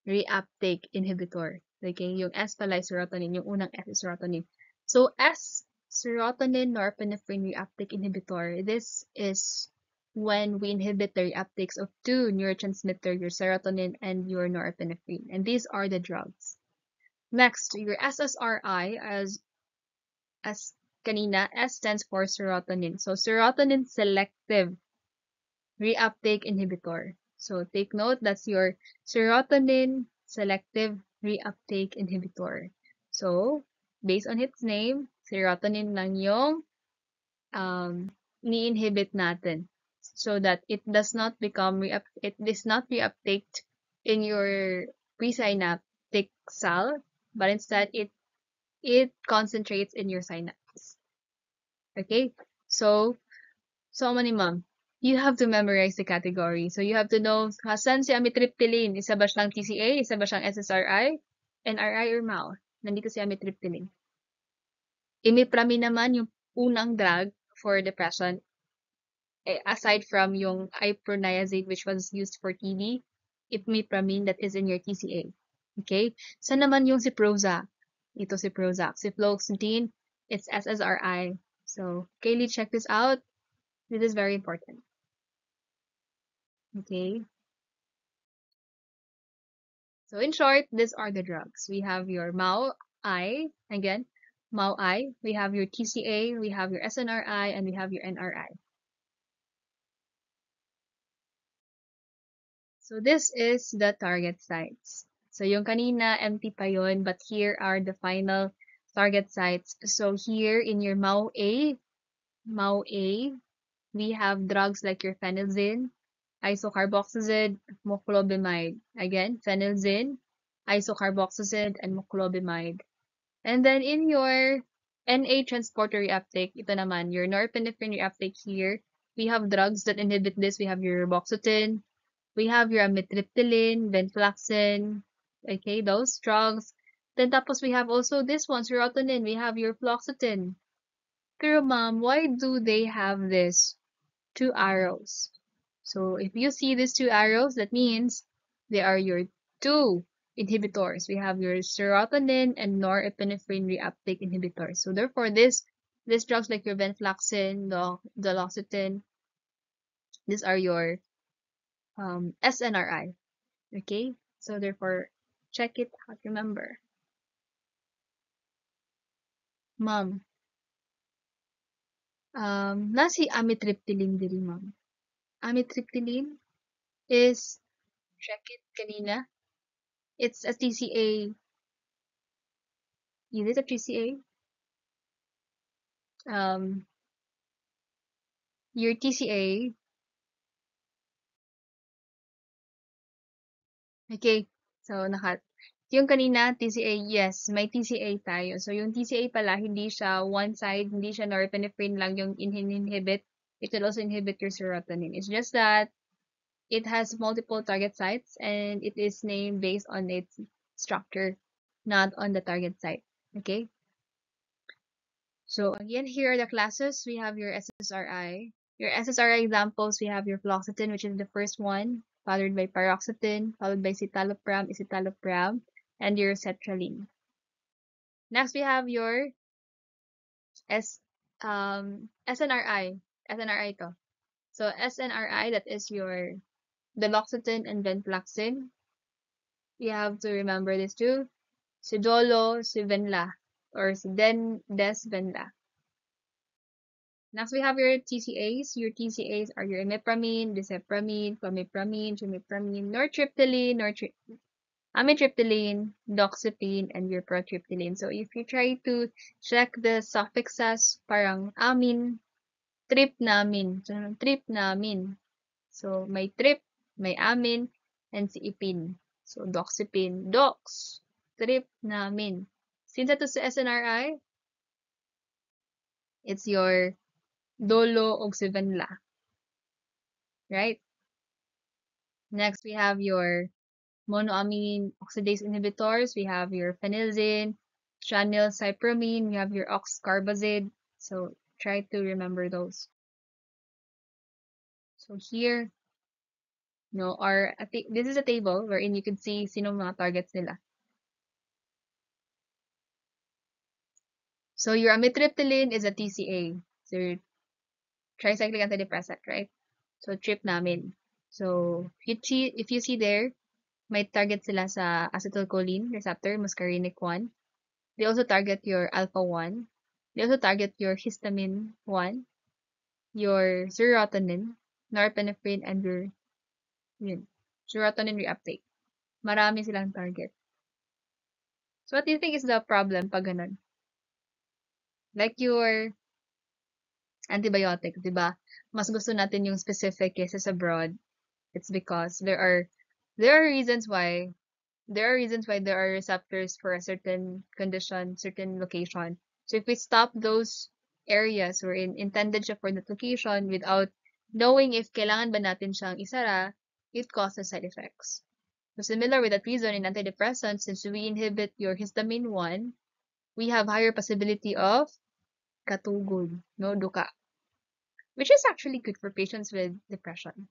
reuptake inhibitor. Okay, yung S pala is serotonin. Yung unang S is serotonin. So, S, serotonin norepinephrine reuptake inhibitor. This is when we inhibit the reuptakes of two neurotransmitters, your serotonin and your norepinephrine. And these are the drugs. Next, your SSRI, as kanina, S stands for serotonin. So, serotonin selective reuptake inhibitor. So, take note, that's your serotonin selective reuptake inhibitor. So, based on its name, serotonin lang yung ni-inhibit natin so that it does not reuptake in your presynaptic cell, but instead it concentrates in your synapse. Okay? So ma'am, you have to memorize the category. So you have to know, saan si amitriptyline? Isa ba siyang TCA? Isa ba siyang SSRI? NRI or MAO. Nandito si amitriptyline. Imipramine naman yung unang drug for depression. Aside from yung iproniazid, which was used for TB, imipramine that is in your TCA. Okay? So naman yung si Prozac. Ito si Prozac. Si fluoxetine, it's SSRI. So, Kaylee, check this out. This is very important. Okay? So in short, these are the drugs. We have your MAO-I, again, MAO-I. We have your TCA, we have your SNRI, and we have your NRI. So this is the target sites. So yung kanina, empty pa yun, but here are the final target sites. So here in your MAO-A, we have drugs like your phenelzine, isocarboxazid, moclobemide. Again, phenelzine, isocarboxazid, and moclobemide. And then in your NA transporter reuptake, ito naman, your norepinephrine reuptake here, we have drugs that inhibit this. We have your reboxetine, we have your amitriptyline, venlafaxine, okay, those drugs. Then tapos we have also this one, serotonin, we have your fluoxetine. Pero ma'am, why do they have this 2 arrows? So if you see these 2 arrows, that means they are your 2 inhibitors. We have your serotonin and norepinephrine reuptake inhibitors. So therefore, these drugs like your venlafaxine, duloxetine, these are your SNRI. Okay? So therefore, check it out. Remember. Ma'am, nasi amitriptyline diri, ma'am. Amitriptyline is, check it kanina, it's a TCA. Is it a TCA? Your TCA. Okay. So, yung kanina, TCA, yes, may TCA tayo. So, yung TCA pala, hindi siya one side, hindi siya norepinephrine lang yung inhibit. It will also inhibit your serotonin. It's just that it has multiple target sites and it is named based on its structure, not on the target site. Okay? So, again, here are the classes. We have your SSRI. Your SSRI examples, we have your fluoxetine, which is the first one, followed by paroxetine, followed by escitalopram, and your sertraline. Next, we have your SNRI. SNRI to. So, SNRI, that is your duloxetine and venlafaxine. You have to remember this too. Si Dolo, si Venla, or si Desvenla. Next, we have your TCAs. Your TCAs are your imipramine, desipramine, clomipramine, trimipramine, nortriptyline, amitriptyline, doxepine, and your protriptyline. So, if you try to check the suffixes, parang amin, tripnamin. So, tripnamin. So, may trip, may amin, and si ipin. So, doxepine, dox, tripnamin. Since ito sa SNRI, it's your Dolo og si Venla. Right? Next, we have your monoamine oxidase inhibitors. We have your phenelzine, tranylcypramine. We have your oxcarbazide. So, try to remember those. So, here, this is a table wherein you can see sino mga targets nila. So, your amitriptyline is a TCA. So, your tricyclic antidepressant, right? So, tripnamin. So, if you see there, may target sila sa acetylcholine receptor, muscarinic 1. They also target your alpha-1. They also target your histamine 1, your serotonin, norepinephrine, and your serotonin reuptake. Marami silang target. So, what do you think is the problem pag ganun? Like your antibiotic, di ba? Mas gusto natin yung specific cases abroad. It's because there are reasons why there are receptors for a certain condition, certain location. So if we stop those areas or intended siya for that location without knowing if kailangan ba natin siyang isara, it causes side effects. So similar with that reason in antidepressants, since we inhibit your histamine 1, we have higher possibility of katugod, no, duka, which is actually good for patients with depression.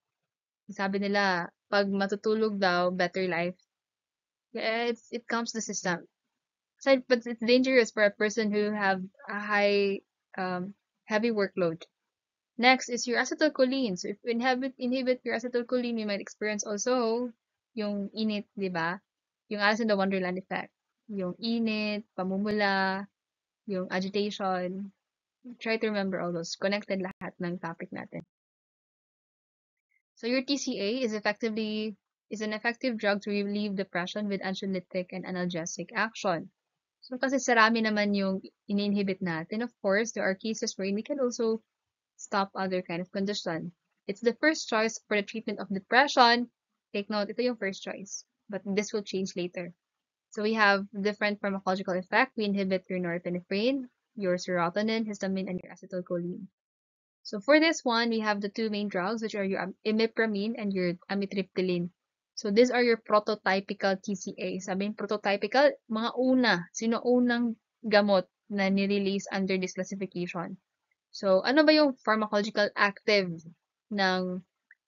Sabi nila, pag matutulog daw, better life. Yeah, it calms the system. But it's dangerous for a person who have a high, heavy workload. Next is your acetylcholine. So if you inhibit your acetylcholine, you might experience also yung init, di ba? Yung Alice in the Wonderland effect. Yung init, pamumula, yung agitation. Try to remember all those. Connected lahat ng topic natin. So your TCA is an effective drug to relieve depression with anxiolytic and analgesic action. So kasi sarami naman yung ini-inhibit natin. Of course, there are cases where we can also stop other kind of condition. It's the first choice for the treatment of depression. Take note, ito yung first choice. But this will change later. So we have different pharmacological effect. We inhibit your norepinephrine, your serotonin, histamine, and your acetylcholine. So for this one, we have the two main drugs, which are your imipramine and your amitriptyline. So these are your prototypical TCA. Sabihin prototypical, mga una. Sino unang gamot na nirelease under this classification? So, ano ba yung pharmacological active ng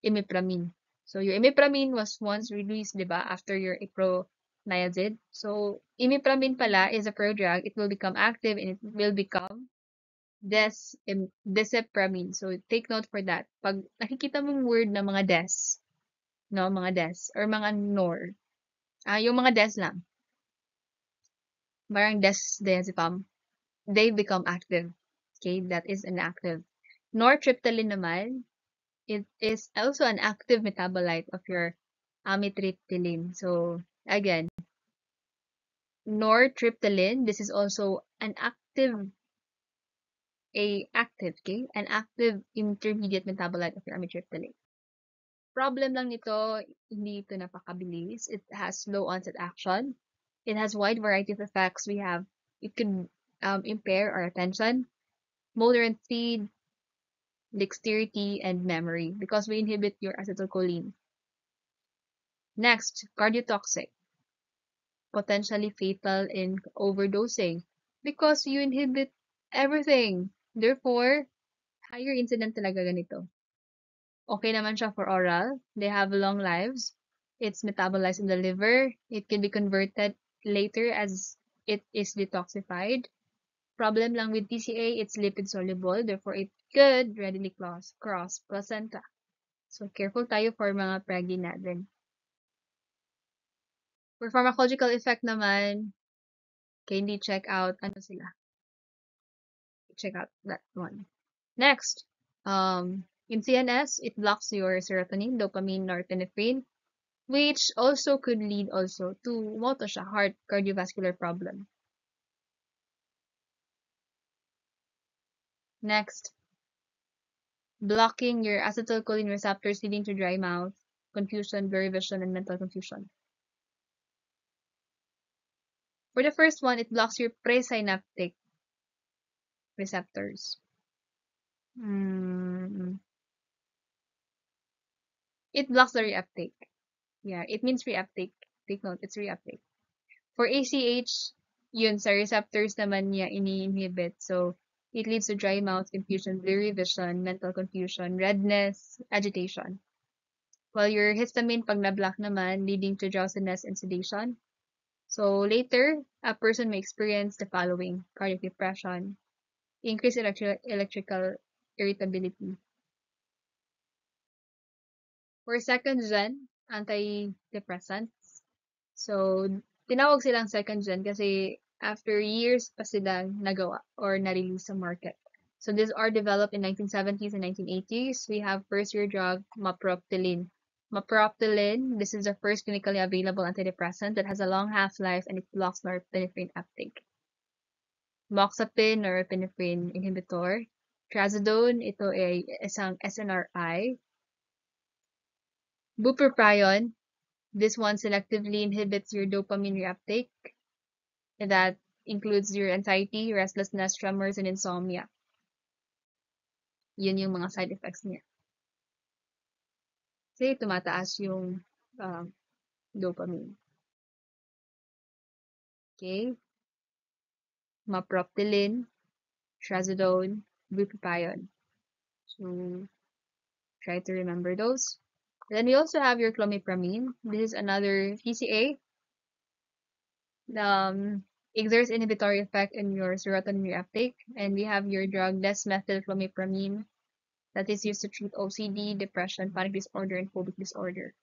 imipramine? So, your imipramine was once released, di ba, after your iproniazid. So, imipramine pala is a prodrug. It will become active and it will become desipramine. So, take note for that. Pag nakikita mong word na mga des, no, mga des, or mga nor, yung mga des lang, parang diazepam, they become active. Okay, that is inactive. Nortriptyline naman, it is also an active metabolite of your amitriptyline. So, again, nortriptyline, this is also an active intermediate metabolite of your amitriptyline. Problem lang nito, hindi ito napakabilis. It has slow onset action. It has wide variety of effects. It could impair our attention, motor and speed, dexterity, and memory because we inhibit your acetylcholine. Next, cardiotoxic. Potentially fatal in overdosing because you inhibit everything. Therefore, higher incident talaga ganito. Okay naman siya for oral. They have long lives. It's metabolized in the liver. It can be converted later as it is detoxified. Problem lang with TCA, it's lipid soluble. Therefore, it could readily cross placenta. So, careful tayo for mga pregnant natin. For pharmacological effect naman, kindly check out ano sila. Check out that one. Next, in CNS, it blocks your serotonin, dopamine, norepinephrine, which also could lead also to moto siya, heart cardiovascular problem. Next, blocking your acetylcholine receptors leading to dry mouth, confusion, blurry vision, and mental confusion. For the first one, it blocks your presynaptic receptors. It blocks the reuptake. Yeah, it means reuptake. Take note, it's reuptake. For ACH, yun, sa receptors naman niya ini-inhibit. So, it leads to dry mouth, confusion, blurry vision, mental confusion, redness, agitation. While your histamine, pag na-block naman, leading to drowsiness and sedation. So, later, a person may experience the following: cardiac depression, increased electrical irritability. For second-gen antidepressants, so, tinawag silang second-gen kasi after years pa silang nagawa or na-release sa market. So, these are developed in 1970s and 1980s. We have first-year drug, maproptyline. Maproptyline, this is the first clinically available antidepressant that has a long half-life and it blocks norepinephrine uptake. Moxapine, norepinephrine inhibitor. Trazodone, ito ay isang SNRI. Bupropion, this one selectively inhibits your dopamine reuptake. And that includes your anxiety, restlessness, tremors, and insomnia. Yun yung mga side effects niya. Kasi tumataas yung dopamine. Okay? Maproptilin, trazodone, bupropion. So try to remember those. Then we also have your clomipramine. This is another TCA. Exerts inhibitory effect in your serotonin reuptake. And we have your drug desmethylclomipramine that is used to treat OCD, depression, panic disorder, and phobic disorder.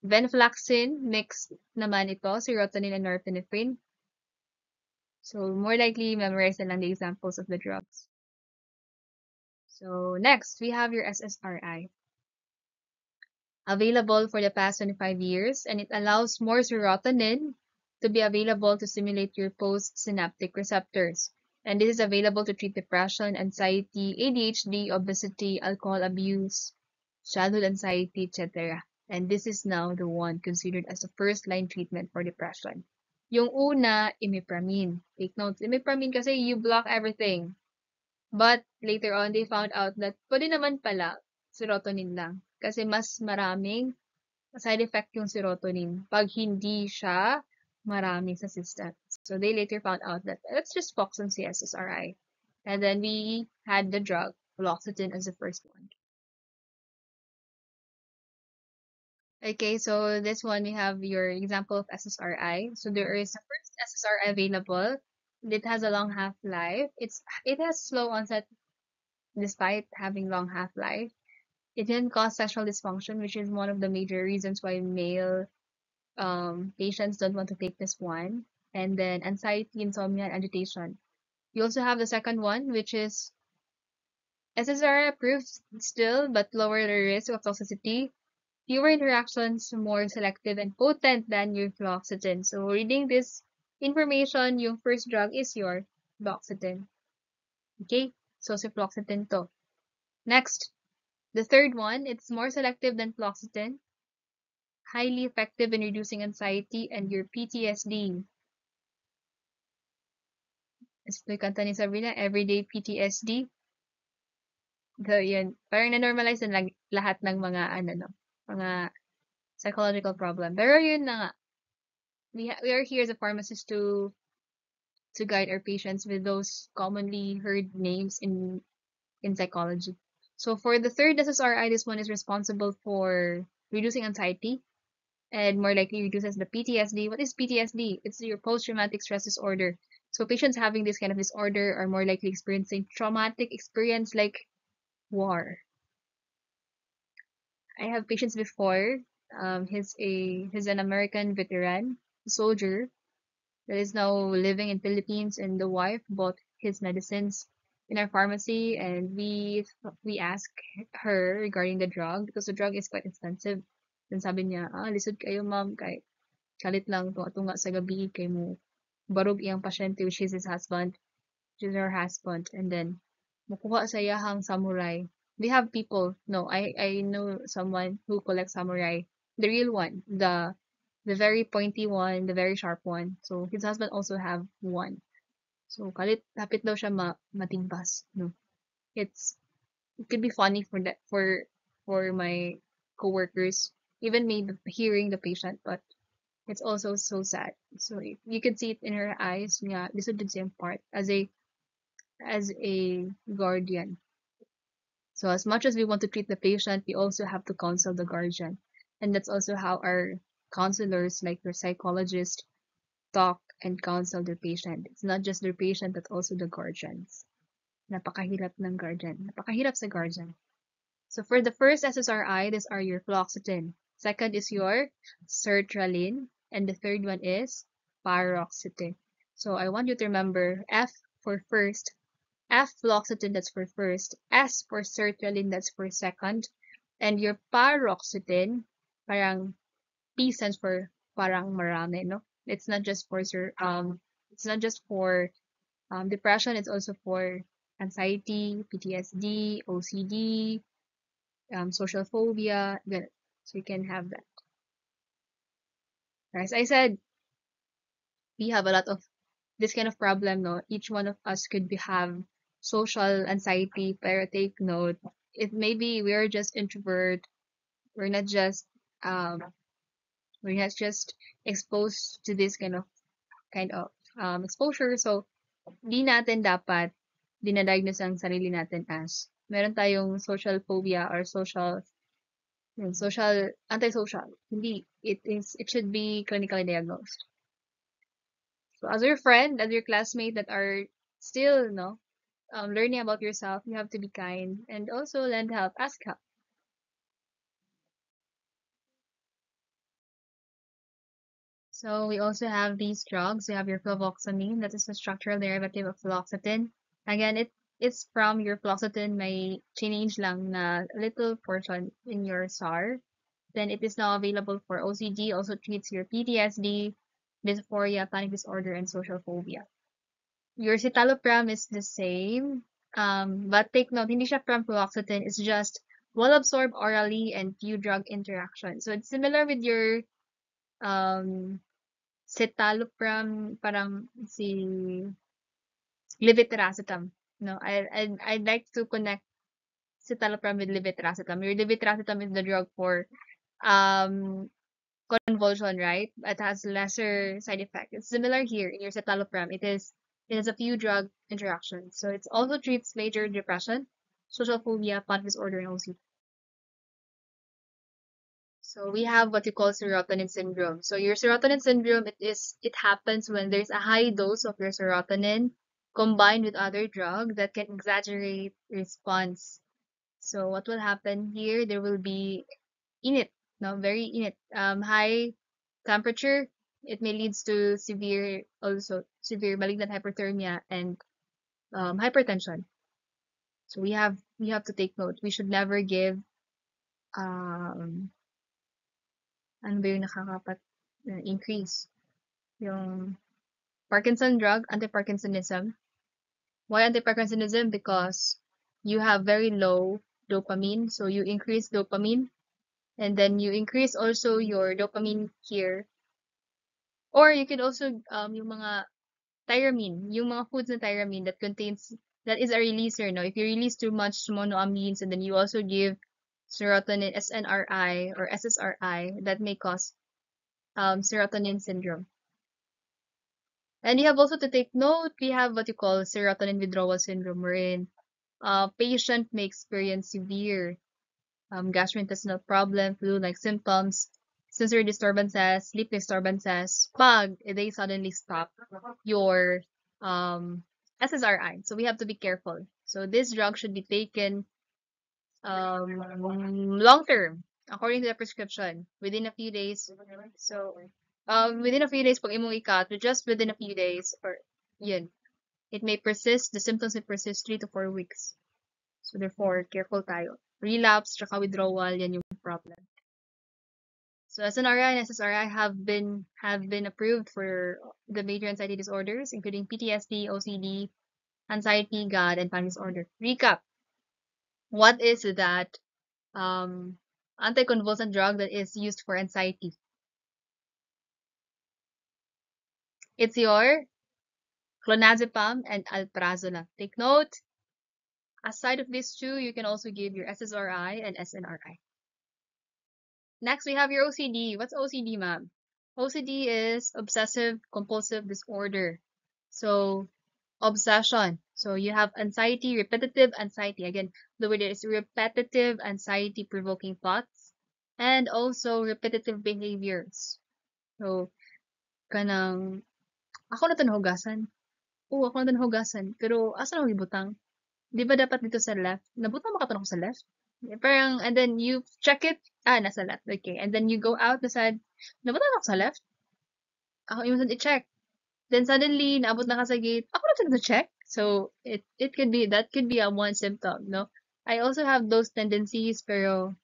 Venlafaxine mixed naman ito, serotonin and norepinephrine. So more likely memorize na lang the examples of the drugs. So next, we have your SSRI. Available for the past 25 years, and it allows more serotonin to be available to stimulate your postsynaptic receptors. And this is available to treat depression, anxiety, ADHD, obesity, alcohol abuse, childhood anxiety, etc. And this is now the one considered as a first-line treatment for depression. Yung una, imipramine. Take notes, imipramine kasi you block everything. But later on, they found out that pwede naman pala serotonin lang. Kasi mas maraming side effect yung serotonin pag hindi siya marami sa system. So they later found out that let's just focus on CSSRI. And then we had the drug, fluoxetine, as the first one. Okay, so this one we have your example of SSRI. So there is a first SSRI available. It has a long half-life. It has slow onset despite having long half-life. It can cause sexual dysfunction, which is one of the major reasons why male patients don't want to take this one. And then anxiety, insomnia, and agitation. You also have the second one, which is SSRI approved still, but lower the risk of toxicity. Fewer interactions, more selective and potent than your fluoxetine. So reading this information, yung first drug is your fluoxetine. Okay, so si fluoxetine to. Next, the third one, it's more selective than fluoxetine, highly effective in reducing anxiety and your PTSD. Ito yung kanta ni Sabrina, Everyday PTSD. So, yun. Parang na-normalize na lahat ng mga, mga psychological problem. Pero yun na nga. We are here as a pharmacist to guide our patients with those commonly heard names in psychology. So for the third SSRI, this one is responsible for reducing anxiety and more likely reduces the PTSD. What is PTSD? It's your post-traumatic stress disorder. So patients having this kind of disorder are more likely experiencing traumatic experience like war. I have patients before. He's an American veteran soldier that is now living in Philippines, and the wife bought his medicines in our pharmacy, and we asked her regarding the drug because the drug is quite expensive. Then sabi niya, lisod kayo ma'am, kay kalit lang tunga sa gabi kay mo barog iyang pasyente, which is his husband, which is her husband, and then mukuha sa iyahang samurai. We have people, no, I know someone who collects samurai, the real one, the very pointy one, the very sharp one. So his husband also have one. So kalit hapit daw siya matimbas, no. It could be funny for that for my coworkers, even me hearing the patient, but it's also so sad. So you can see it in her eyes. Yeah, this is the same part as a guardian. So as much as we want to treat the patient, we also have to counsel the guardian. And that's also how our counselors, like your psychologist, talk and counsel their patient. It's not just their patient, but also the guardians. Napakahirap ng guardian. Napakahirap sa guardian. So for the first SSRI, these are your fluoxetine. Second is your sertraline. And the third one is paroxetine. So I want you to remember F for first, F fluoxetine, that's for first, S for sertraline, that's for second, and your paroxetine, parang P stands for parang marami, no? It's not just for depression, it's also for anxiety, PTSD, OCD, social phobia, ganun. So you can have that. As I said, we have a lot of this kind of problem, no? Each one of us could have social anxiety, pero take note, if maybe we're just introvert, we're not just or he has just exposed to this kind of exposure. So, di natin dapat dinadiagnose ang sarili natin as meron tayong social phobia or social antisocial. Hindi, it should be clinically diagnosed. So as your friend, as your classmate that are still learning about yourself, you have to be kind and also lend help, ask help. So we also have these drugs. We have your fluvoxamine, that is a structural derivative of fluoxetine. Again, it's from your fluoxetine, may change lang na little portion in your SAR. Then it is now available for OCD, also treats your PTSD, dysphoria, panic disorder, and social phobia. Your citalopram is the same, but take note, hindi siya from fluoxetine. It's just well absorbed orally and few drug interactions. So it's similar with your um, citalopram, parang si levetiracetam. No, I'd like to connect citalopram with levetiracetam. Your levetiracetam is the drug for um convulsion, right? It has lesser side effect. It's similar here in your citalopram. It has a few drug interactions. So it also treats major depression, social phobia, panic disorder, and OCD. So we have what you call serotonin syndrome. So your serotonin syndrome, it happens when there's a high dose of your serotonin combined with other drug that can exaggerate response. So what will happen here? There will be init, no, very init, high temperature. It may leads to severe malignant hyperthermia and hypertension. So we have to take note. We should never give ano ba yung nakakapat increase yung Parkinson drug, anti-Parkinsonism. Why anti-Parkinsonism? Because you have very low dopamine, so you increase dopamine, and then you increase also your dopamine here. Or you could also yung mga tyramine, yung mga foods na tyramine that is a releaser, no? If you release too much monoamines and then you also give serotonin SNRI or SSRI, that may cause serotonin syndrome. And you have also to take note, we have what you call serotonin withdrawal syndrome, wherein patient may experience severe gastrointestinal problem, flu-like symptoms, sensory disturbances, sleep disturbances, pag they suddenly stop your SSRI. So we have to be careful. So this drug should be taken long term, according to the prescription, within a few days. So within a few days, pag imong ikat, just within a few days, or yun, it may persist, the symptoms may persist 3 to 4 weeks. So therefore, careful tayo. Relapse, tsaka withdrawal, yan yung problem. So SNRI and SSRI have been approved for the major anxiety disorders, including PTSD, OCD, anxiety, GAD, and panic disorder. Recap. What is that anticonvulsant drug that is used for anxiety? It's your clonazepam and alprazolam. Take note, aside of these two, you can also give your SSRI and SNRI. Next, we have your OCD. What's OCD, ma'am? OCD is obsessive compulsive disorder. So, obsession. So, you have anxiety, repetitive anxiety. Again, the word is repetitive anxiety provoking thoughts and also repetitive behaviors. So, kanang, ako na to nahugasan. Oo, ako na to nahugasan. Pero, asa na ako ibutang? Di ba dapat dito sa left? Nabutang ba ka sa left? Parang, and then you check it. Nasa left. Okay. And then you go out, nasad, nabutang ako sa left? Ako yung i-check. Then suddenly, naabot na ka sa gate, ako na to check. So, it could be, that could be a one symptom, no? I also have those tendencies, pero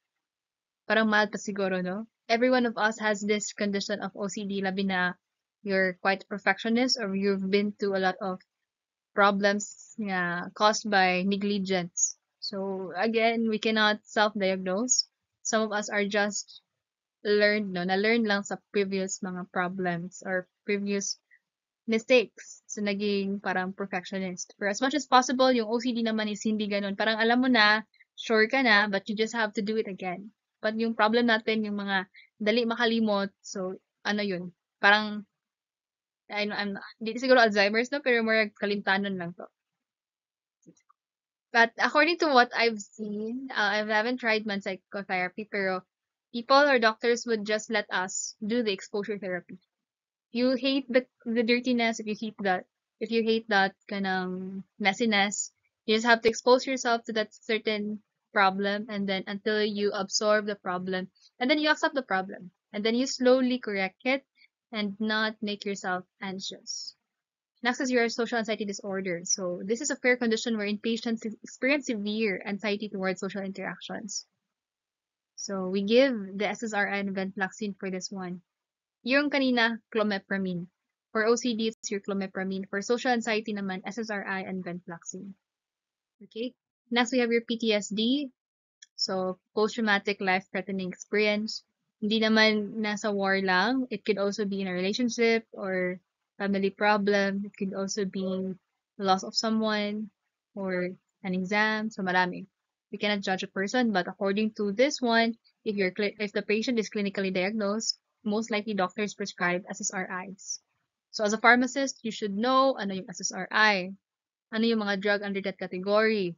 parang mild pa siguro, no? Every one of us has this condition of OCD, labi na you're quite perfectionist or you've been to a lot of problems caused by negligence. So again, we cannot self-diagnose. Some of us are just na-learn lang sa previous mga problems or previous mistakes. So naging parang perfectionist. For as much as possible, yung OCD naman is hindi ganun. Parang alam mo na, sure ka na, but you just have to do it again. But yung problem natin, yung mga dali makalimot. So, ano yun? Parang, hindi siguro Alzheimer's, no? Pero more kalimtanan lang to. But according to what I've seen, I haven't tried man psychotherapy, pero people or doctors would just let us do the exposure therapy. You hate the dirtiness, if you hate that kind of messiness, you just have to expose yourself to that certain problem, and then until you absorb the problem, and then you accept the problem, and then you slowly correct it and not make yourself anxious. Next is your social anxiety disorder. So this is a fair condition wherein patients experience severe anxiety towards social interactions. So we give the SSRI and venlafaxine for this one. Yung kanina, clomipramine. For OCD, it's your clomipramine. For social anxiety naman, SSRI and venlafaxine. Okay? Next, we have your PTSD. So, post-traumatic life-threatening experience. Hindi naman nasa war lang. It could also be in a relationship or family problem. It could also be the loss of someone or an exam. So, marami. We cannot judge a person, but according to this one, if the patient is clinically diagnosed, most likely doctors prescribe SSRIs. So, as a pharmacist, you should know ano yung SSRI, ano yung mga drug under that category,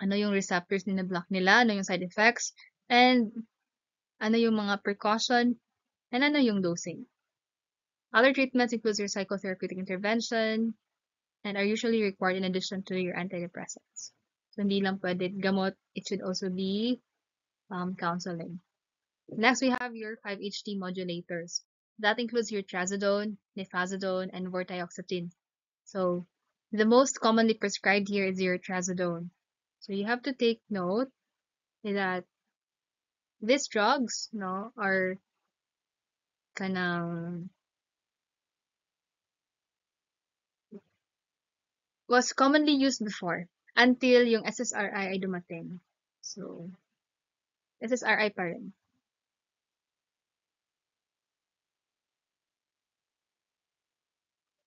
ano yung receptors na block nila, ano yung side effects, and ano yung mga precaution, and ano yung dosing. Other treatments include your psychotherapeutic intervention and are usually required in addition to your antidepressants. So, hindi lang pwede gamot, it should also be counseling. Next, we have your 5-HT modulators. That includes your trazodone, nefazodone, and vortioxetine. So, the most commonly prescribed here is your trazodone. So, you have to take note that these drugs, no, are kanang was commonly used before until yung SSRI ay dumating. So, SSRI pa rin.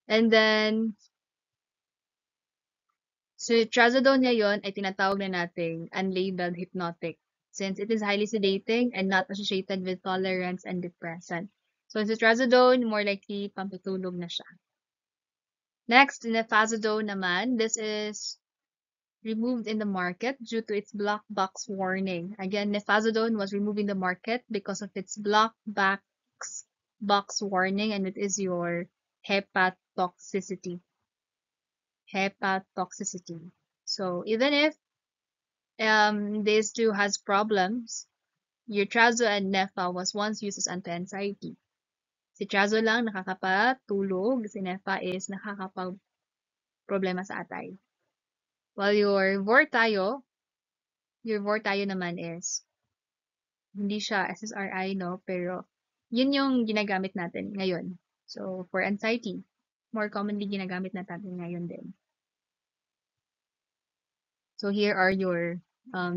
And then, so trazodone ngayon ay tinatawag na nating unlabeled hypnotic since it is highly sedating and not associated with tolerance and depressant. So, sa trazodone, more likely pampatulog na siya. Next, nefazodone naman, this is removed in the market due to its black box warning. Again, nefazodone was removed in the market because of its black box warning, and it is your hepatotoxicity. Hepatotoxicity. So even if these two has problems, your trazo and nefa was once used as anti-anxiety. Si trazo lang nakakapatulog, si nefa is nakakapag-problema sa atay. While your vortayo naman is hindi siya SSRI, no? Pero yun yung ginagamit natin ngayon. So, for anxiety, more commonly ginagamit natin ngayon din. So, here are your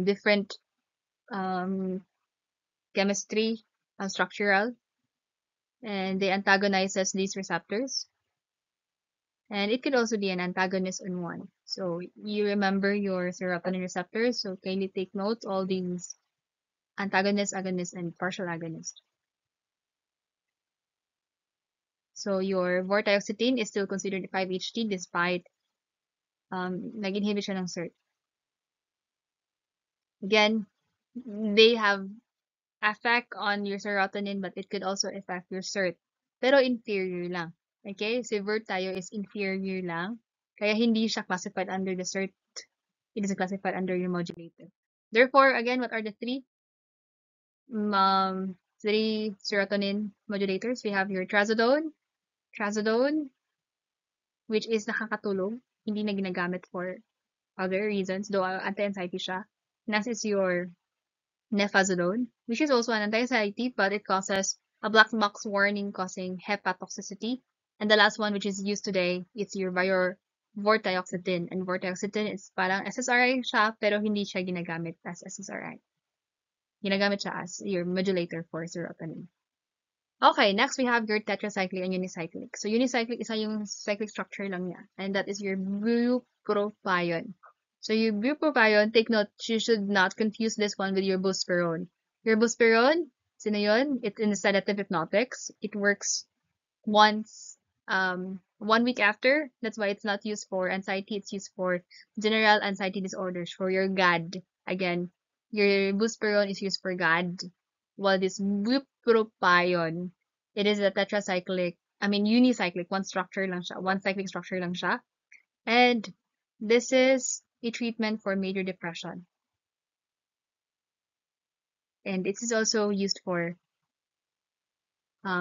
different chemistry, structural, and they antagonizes these receptors. And it could also be an antagonist on one. So, you remember your serotonin receptors. So, kindly take note all these antagonist, agonist, and partial agonist. So your vortioxetine is still considered 5-HT despite nag-inhibit siya ng SERT. Again, they have effect on your serotonin, but it could also affect your SERT. Pero inferior lang. Okay? So Vertayo is inferior lang. Kaya hindi siya classified under the SERT. It is classified under your modulator. Therefore, again, what are the three serotonin modulators? We have your trazodone, which is nakakatulog, hindi na ginagamit for other reasons, though anti-anxiety siya. Next is your nefazodone, which is also an anti-anxiety, but it causes a black box warning causing hepatotoxicity. And the last one, which is used today, it's your vortioxetine. And vortioxetine is parang SSRI siya, pero hindi siya ginagamit as SSRI. Ginagamit siya as your modulator for serotonin. Okay, next we have your tetracyclic and unicyclic. So unicyclic isa yung cyclic structure lang niya, and that is your bupropion. So your bupropion, take note, you should not confuse this one with your buspirone. Your buspirone, sino yun? It's in the sedative hypnotics. It works once, 1 week after. That's why it's not used for anxiety. It's used for general anxiety disorders, for your GAD. Again, your buspirone is used for GAD, while this bupropion, it is a unicyclic, one cyclic structure lang siya. And this is a treatment for major depression. And it is also used for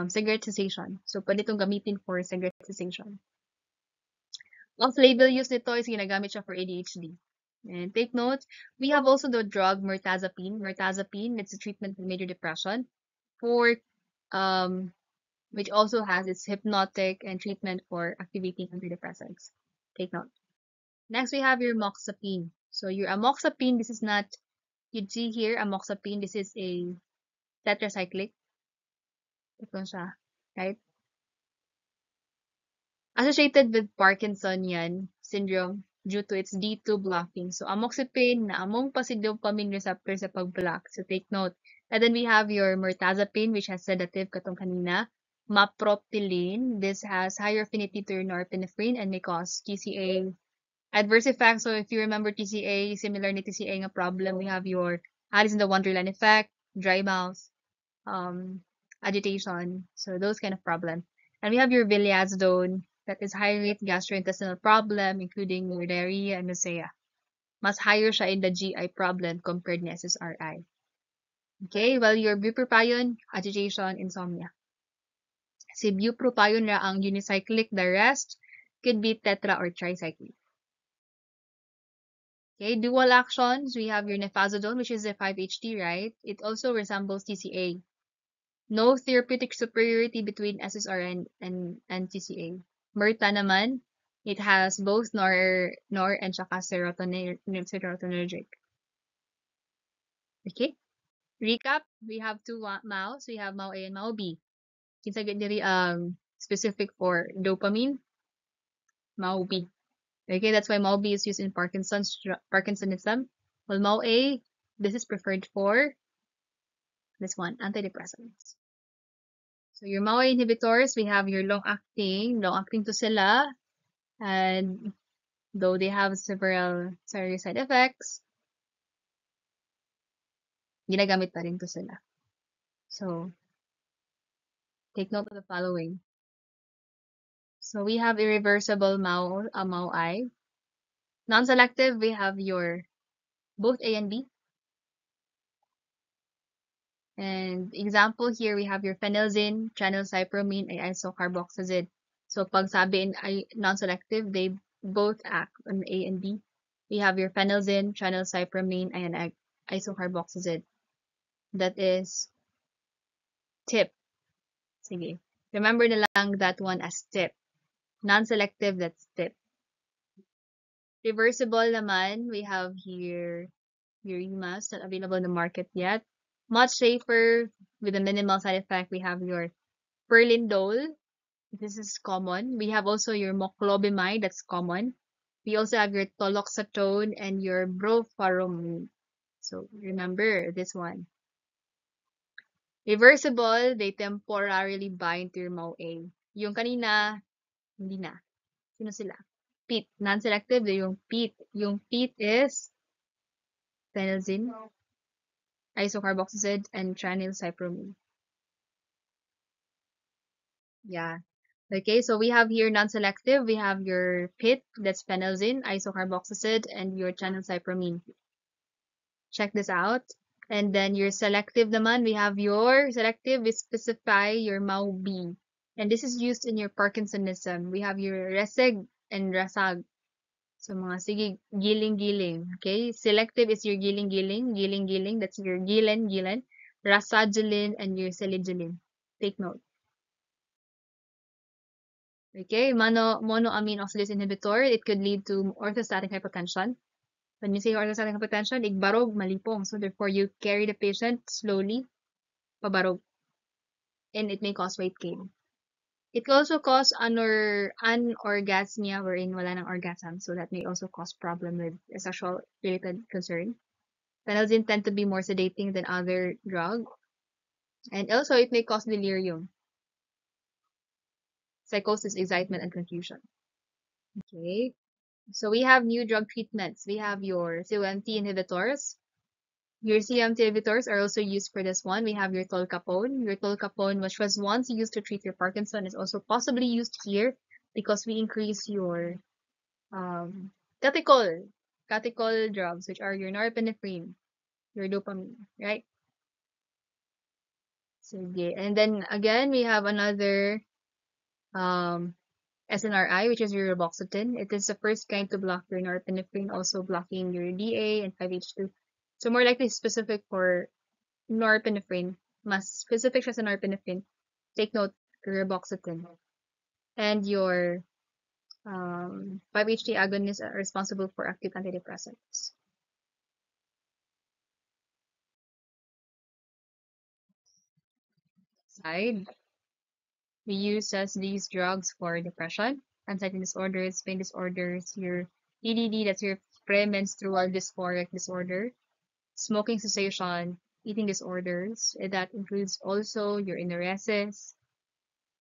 cigarette cessation. So, pwede itong gamitin for cigarette cessation. Off-label use nito is ginagamit siya for ADHD. And take note, we have also the drug mirtazapine. Mirtazapine, it's a treatment for major depression, for which also has its hypnotic and treatment for activating antidepressants. Take note. Next, we have your amoxapine. So your amoxapine, this is not, you'd see here, amoxapine, this is a tetracyclic. Ito siya, right? Associated with Parkinsonian syndrome due to its D2 blocking. So, amoxapine na among pa si dopamine receptor sa pag-block. So, take note. And then we have your mirtazapine, which has sedative katong kanina. Maproptyline, this has higher affinity to norepinephrine and may cause TCA. Adverse effects, so if you remember TCA, similar to TCA nga problem, we have your Alice in the Wonderland effect, dry mouth, agitation, so those kind of problem. And we have your Villiazodone, that is high-rate gastrointestinal problem, including diarrhea and nausea. Mas higher siya in the GI problem compared ni SSRI. Okay, well, your bupropion, agitation, insomnia. Si bupropion ra ang unicyclic, the rest could be tetra or tricyclic. Okay, dual actions, we have your nefazodone, which is a 5-HT, right? It also resembles TCA. No therapeutic superiority between SSRI and TCA. Mirta naman, it has both nor and saka serotonergic. Okay? Recap, we have two MAOs. We have MAO A and MAO B. Kinsa gid diri specific for dopamine, MAO B. Okay, that's why MAO B is used in Parkinsonism. Well, MAO A, this is preferred for this one, antidepressants. So your MAO inhibitors, we have your long-acting to sila, and though they have several serious side effects, ginagamit pa rin to sila. So, take note of the following. So we have irreversible MAO-I. Non-selective, we have your both A and B. And example here, we have your phenelzine, tranylcypromine, and isocarboxazid. So pag sabi in non-selective, they both act on A and B. We have your phenelzine, tranylcypromine, and isocarboxazid. That is tip. Sige. Remember na lang that one as tip. Non-selective, that's tip. Reversible naman, we have here your EMAs, not available in the market yet. Much safer with a minimal side effect, we have your Perlindol. This is common. We have also your moclobemide, that's common. We also have your toloxetone and your brofaromine. So remember this one. Reversible, they temporarily bind to your MAO-A. Yung kanina, hindi na. Sino sila? PET. Non-selective, yung PET. Yung PET is phenelzine, isocarboxazid, and tranylcypromine. Yeah. Okay, so we have here non-selective. We have your PET, that's phenelzine, isocarboxazid, and your tranylcypromine. Check this out. And then your selective naman, we have your selective, we specify your MAO-B. And this is used in your Parkinsonism. We have your reseg and rasag. So, mga sige, giling-giling. Okay? Selective is your giling-giling. Giling-giling, that's your gilen. Rasadulin and your selidulin. Take note. Okay? Monoamine oxidase inhibitor, it could lead to orthostatic hypotension. When you say orthostatic hypotension, igbarog, malipong. So, therefore, you carry the patient slowly, pabarog. And it may cause weight gain. It can also cause anorgasmia, wherein wala ng orgasm. So, that may also cause problem with a sexual-related concern. Phenelzine tend to be more sedating than other drugs. And also, it may cause delirium, psychosis, excitement, and confusion. Okay. So we have new drug treatments. We have your COMT inhibitors. Your COMT inhibitors are also used for this one. We have your tolcapone. Your tolcapone, which was once used to treat your Parkinson, is also possibly used here because we increase your catechol drugs, which are your norepinephrine, your dopamine, right? So, yeah. And then again, we have another um, SNRI, which is your reboxetine. It is the first kind to block your norepinephrine, also blocking your DA and 5-HT2. So more likely specific for norepinephrine, mas specific siya sa norepinephrine. Take note, reboxetine. And your 5-HT agonists are responsible for acute antidepressants. Side, we use these drugs for depression, anxiety disorders, pain disorders, your EDD, that's your premenstrual dysphoric disorder, smoking cessation, eating disorders. That includes also your enuresis,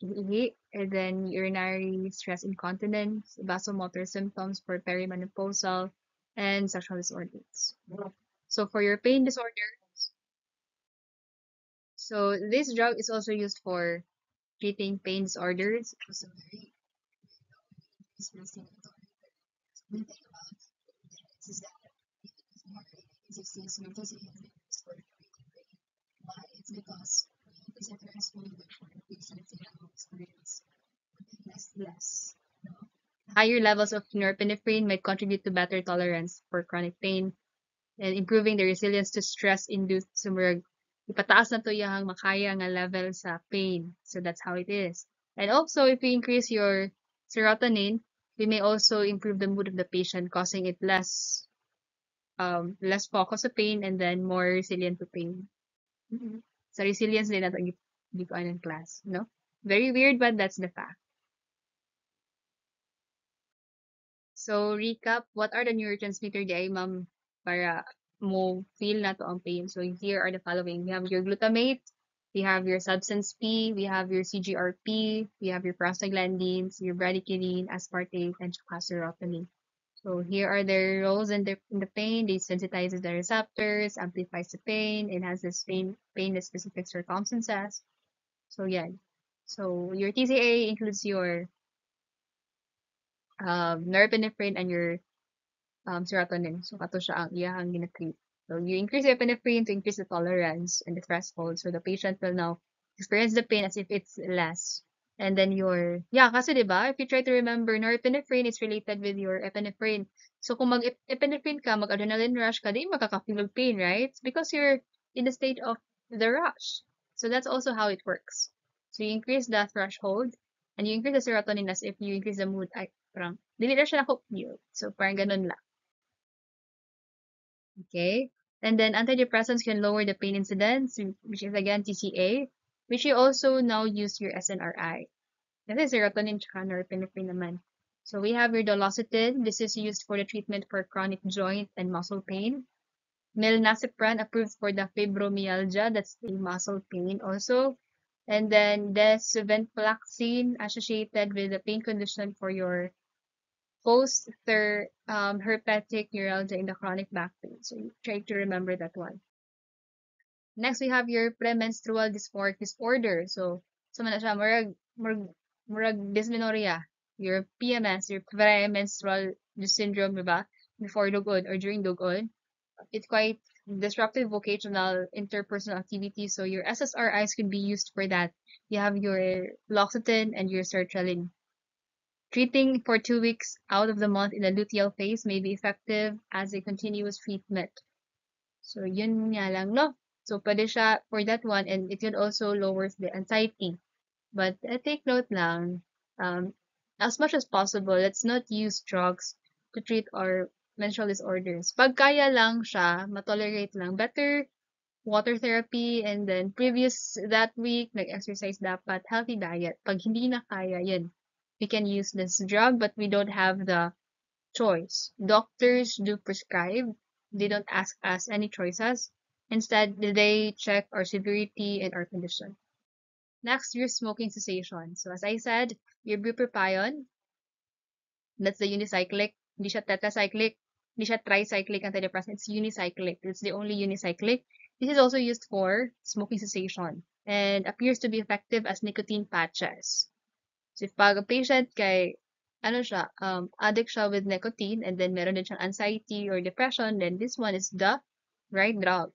and then urinary stress incontinence, vasomotor symptoms for perimenopausal, and sexual disorders. So for your pain disorder, so this drug is also used for treating pain disorders. So very it's because less. Higher levels of norepinephrine might contribute to better tolerance for chronic pain and improving the resilience to stress-induced sumurag. Ipataas na to yung makaya nga level sa pain. So that's how it is. And also, if we increase your serotonin, we may also improve the mood of the patient, causing it less focus sa pain and then more resilient to pain. Sa resilience din nato gikuan in class, no? Very weird, but that's the fact. So, recap, what are the neurotransmitter di ay ma'am para mo feel na to ang pain? So, here are the following. We have your glutamate, we have your substance P, we have your CGRP, we have your prostaglandins, your bradykinin, aspartate, and serotonin. So, here are their roles in the pain. They sensitizes the receptors, amplifies the pain, enhances pain in specific circumstances. So, yeah. So, your TCA includes your norepinephrine and your serotonin. So, kato siya ang iyahang ginatreat. So, you increase your epinephrine to increase the tolerance and the threshold. So, the patient will now experience the pain as if it's less. And then kasi diba, if you try to remember, norepinephrine is related with your epinephrine. So, kung mag-epinephrine ka, mag-adrenaline rush ka, di makaka-feel of pain, right? It's because you're in the state of the rush. So, that's also how it works. So, you increase the threshold, and you increase the serotonin as if you increase the mood. Ay, parang, dili na siya na-compute. So, parang ganun lang. Okay. And then antidepressants can lower the pain incidence, which is again TCA, which you also now use your SNRI. Kasi serotonin tsaka norepinephrine naman. So we have your dolocetin. This is used for the treatment for chronic joint and muscle pain. Milnacipran approved for the fibromyalgia, that's the muscle pain also. And then desvenlafaxine associated with the pain condition for your herpetic neuralgia in the chronic back pain. So you try to remember that one. Next, we have your premenstrual dysphoric disorder. So man na siya, murag dysmenorrhea, your PMS, your premenstrual syndrome, diba? Before dugod or during dugod. It's quite disruptive vocational interpersonal activity. So your SSRIs could be used for that. You have your L'Occitane and your sertraline. Treating for 2 weeks out of the month in the luteal phase may be effective as a continuous treatment. So, yun nga lang, no? So, pwede siya for that one, and it can also lower the anxiety. But take note lang, as much as possible, let's not use drugs to treat our menstrual disorders. Pag kaya lang siya, matolerate lang, better water therapy, and then previous that week, nag-exercise dapat, healthy diet. Pag hindi na kaya, yun, we can use this drug, but we don't have the choice. Doctors do prescribe They don't ask us any choices. Instead, they check our severity and our condition. Next, your smoking cessation. So as I said, your bupropion, that's the unicyclic. Hindi siya tetracyclic. Hindi siya tricyclic antidepressant. It's unicyclic. It's the only unicyclic. This is also used for smoking cessation and appears to be effective as nicotine patches. So if pag a patient kay ano siya, addict siya with nicotine and then meron din siyang anxiety or depression, then this one is the right drug.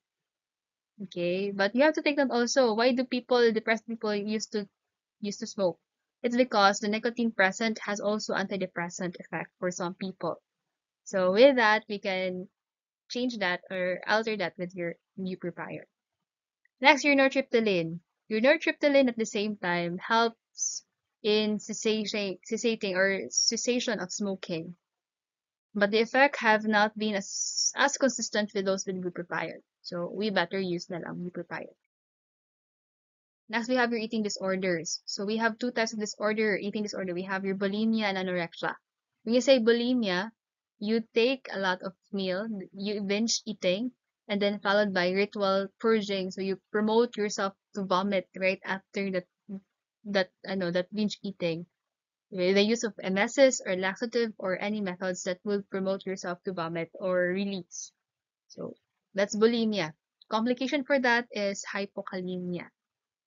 Okay, but you have to take note also, why do depressed people used to smoke? It's because the nicotine present has also antidepressant effect for some people. So with that, we can change that or alter that with your bupropion. Next, your nortriptyline. Your nortriptyline at the same time helps in cessating or cessation of smoking, but the effect have not been as consistent with those with bupropion. So we better use na lang bupropion. Next, we have your eating disorders. So we have two types of eating disorder. We have your bulimia and anorexia. When you say bulimia, you take a lot of meal, you binge eating, and then followed by ritual purging. So you promote yourself to vomit right after that binge eating. With the use of emesis or laxative or any methods that will promote yourself to vomit or release. So that's bulimia. Complication for that is hypokalemia.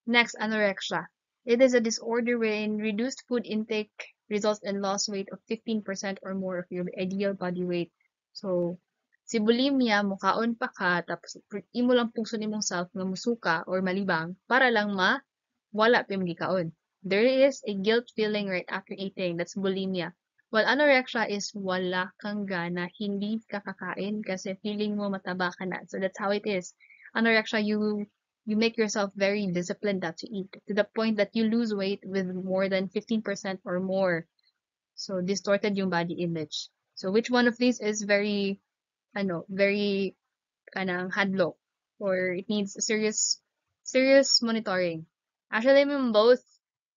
Next, anorexia. It is a disorder wherein reduced food intake results in lost weight of 15% or more of your ideal body weight. So, si bulimia, mukaon pa ka, tapos imo lang pugso nimong self nga musuka or malibang para lang wala pa yung gikaon. There is a guilt feeling right after eating. That's bulimia. While anorexia is wala kang gana, hindi ka kakain kasi feeling mo mataba ka na. So that's how it is. Anorexia, you make yourself very disciplined not to eat to the point that you lose weight with more than 15% or more. So distorted yung body image. So which one of these is very kanang hadlock or it needs serious monitoring. Actually, both.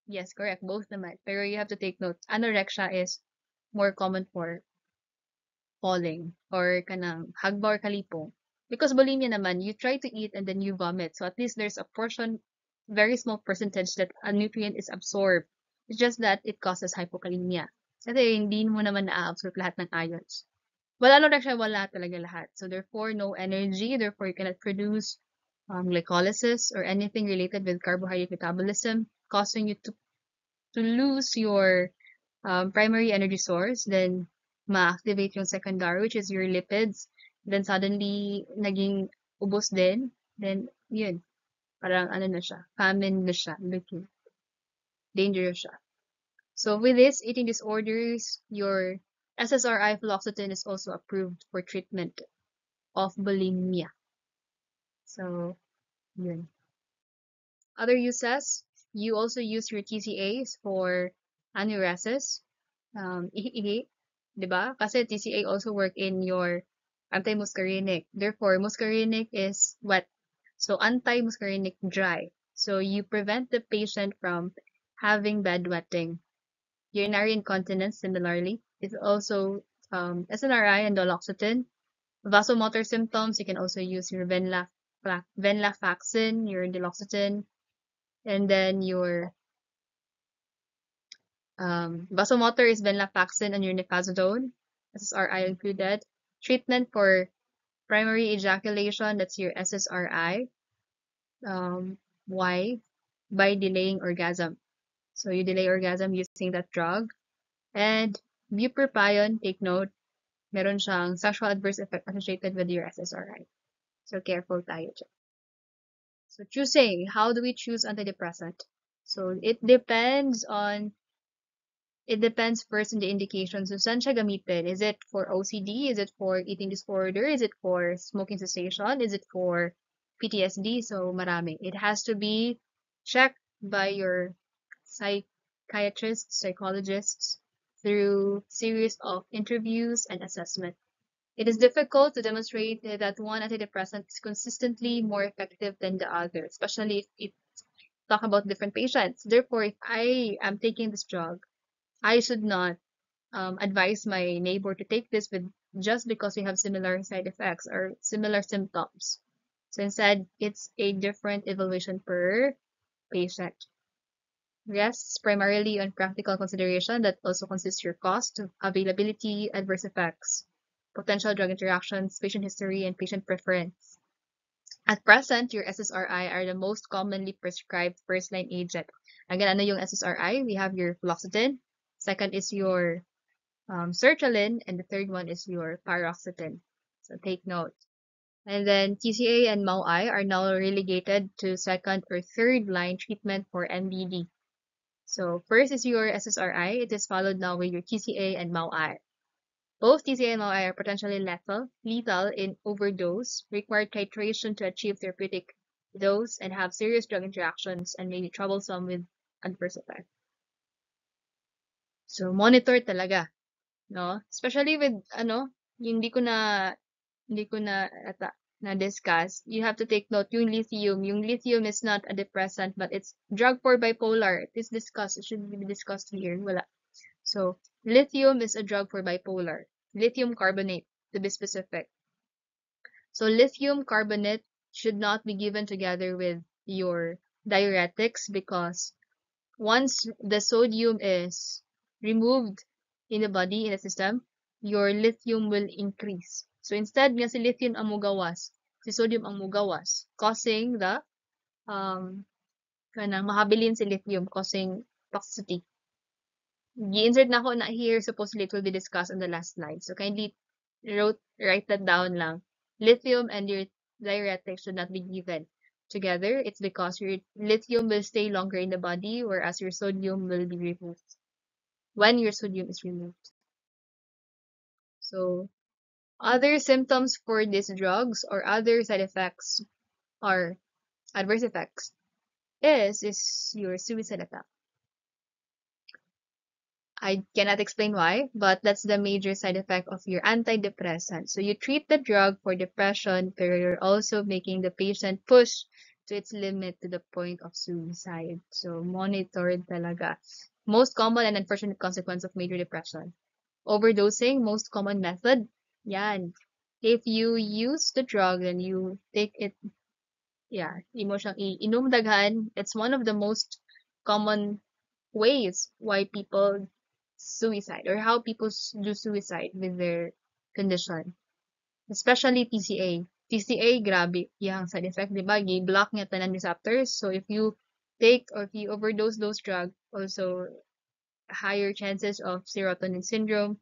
Yes, correct. Both naman. Pero you have to take note. Anorexia is more common for falling or kanang hagba or kalipong. Because bulimia naman, you try to eat and then you vomit. So at least there's a portion, very small percentage that a nutrient is absorbed. It's just that it causes hypokalemia. Kasi hindi mo naman na-absorb lahat ng ions. Well, anorexia, wala talaga lahat. So therefore, no energy. Therefore, you cannot produce glycolysis or anything related with carbohydrate metabolism, causing you to lose your primary energy source. Then ma-activate yung secondary, which is your lipids. Then suddenly, naging ubos din. Then, yun. Parang ano na siya. Famine na siya. Looking. Dangerous siya. So with this, eating disorders, your SSRI fluoxetine is also approved for treatment of bulimia. So, yun. Other uses, you also use your TCAs for anuresis. Ihi-ihi. Diba? Kasi TCA also work in your anti-muscarinic. Therefore, muscarinic is wet. So, anti-muscarinic dry. So, you prevent the patient from having bedwetting. Urinary incontinence, similarly, is also SNRI and duloxetine. Vasomotor symptoms, you can also use your venlafaxine, your duloxetine, and then your vasomotor is venlafaxine and your nifazodone. SSRI included. Treatment for primary ejaculation, that's your SSRI. Why? By delaying orgasm. So you delay orgasm using that drug. And bupropion, take note, meron siyang sexual adverse effect associated with your SSRI. So careful tayo dyan. So choosing, how do we choose antidepressant? So it depends first on the indication. So saan siya gamitin? Is it for OCD? Is it for eating disorder? Is it for smoking cessation? Is it for PTSD? So marami. It has to be checked by your psychiatrists, psychologists through series of interviews and assessment. It is difficult to demonstrate that one antidepressant is consistently more effective than the other, especially if talk about different patients. Therefore, if I am taking this drug, I should not advise my neighbor to take this with just because we have similar side effects or similar symptoms. So instead, it's a different evaluation per patient. Rests primarily on practical consideration that also consists your cost, availability, adverse effects, potential drug interactions, patient history, and patient preference. At present, your SSRI are the most commonly prescribed first-line agent. Again, ano yung SSRI? We have your fluoxetine. Second is your sertraline, and the third one is your paroxetine. So take note. And then TCA and MAOI are now relegated to second or third line treatment for MDD. So first is your SSRI. It is followed now with your TCA and MAOI. Both TCA and MAOI are potentially lethal in overdose, require titration to achieve therapeutic dose, and have serious drug interactions and may be troublesome with adverse effects. So monitor talaga, no? Especially with yung hindi ko na discuss. You have to take note yung lithium. Yung lithium is not a depressant, but it's drug for bipolar. It is discussed. It should be discussed here. Wala. So lithium is a drug for bipolar. Lithium carbonate, to be specific. So lithium carbonate should not be given together with your diuretics because once the sodium is removed in the body, in the system, your lithium will increase. So instead nga si lithium ang mugawas, si sodium ang mugawas, causing the kanang mahabilin si lithium, causing toxicity. Gi-insert na ako na here, supposedly it will be discussed on the last slide. So kindly write that down lang. Lithium and your diuretics should not be given together. It's because your lithium will stay longer in the body, whereas your sodium will be removed when your sodium is removed. So other symptoms for these drugs or other side effects or adverse effects is your suicide attack. I cannot explain why, but that's the major side effect of your antidepressant. So you treat the drug for depression, but you're also making the patient push to its limit to the point of suicide. So monitored talaga. Most common and unfortunate consequence of major depression. Overdosing, most common method. Yan. If you use the drug and you take it, inom daghan, it's one of the most common ways why people suicide or how people do suicide with their condition. Especially TCA. TCA, grabe, yung side effect, di ba? Block niya tanan receptors. So if you take or if you overdose those drugs, also higher chances of serotonin syndrome,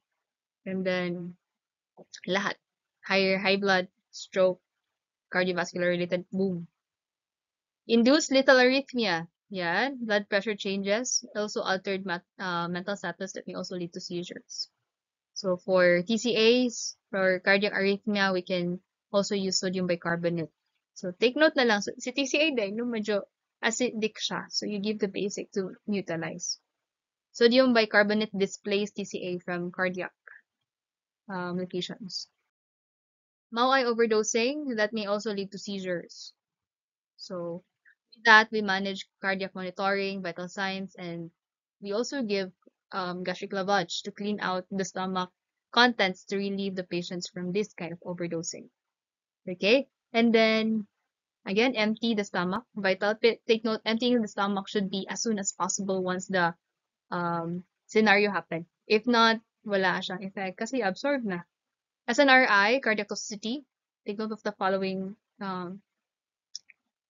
and then lahat. High blood, stroke, cardiovascular related, boom. Induced lethal arrhythmia. Yan, blood pressure changes, also altered mental status that may also lead to seizures. So for TCAs, for cardiac arrhythmia, we can also use sodium bicarbonate. So take note na lang, so, si TCA din, no, medyo acidic siya. So you give the basic to neutralize. Sodium bicarbonate displays TCA from cardiac locations. MAOI overdosing, that may also lead to seizures. So with that, we manage cardiac monitoring, vital signs, and we also give gastric lavage to clean out the stomach contents to relieve the patients from this kind of overdosing. Okay? And then, again, empty the stomach. Take note, emptying the stomach should be as soon as possible once the scenario happen. If not, wala siyang effect kasi absorb na. SNRI, cardiac toxicity. Take note of the following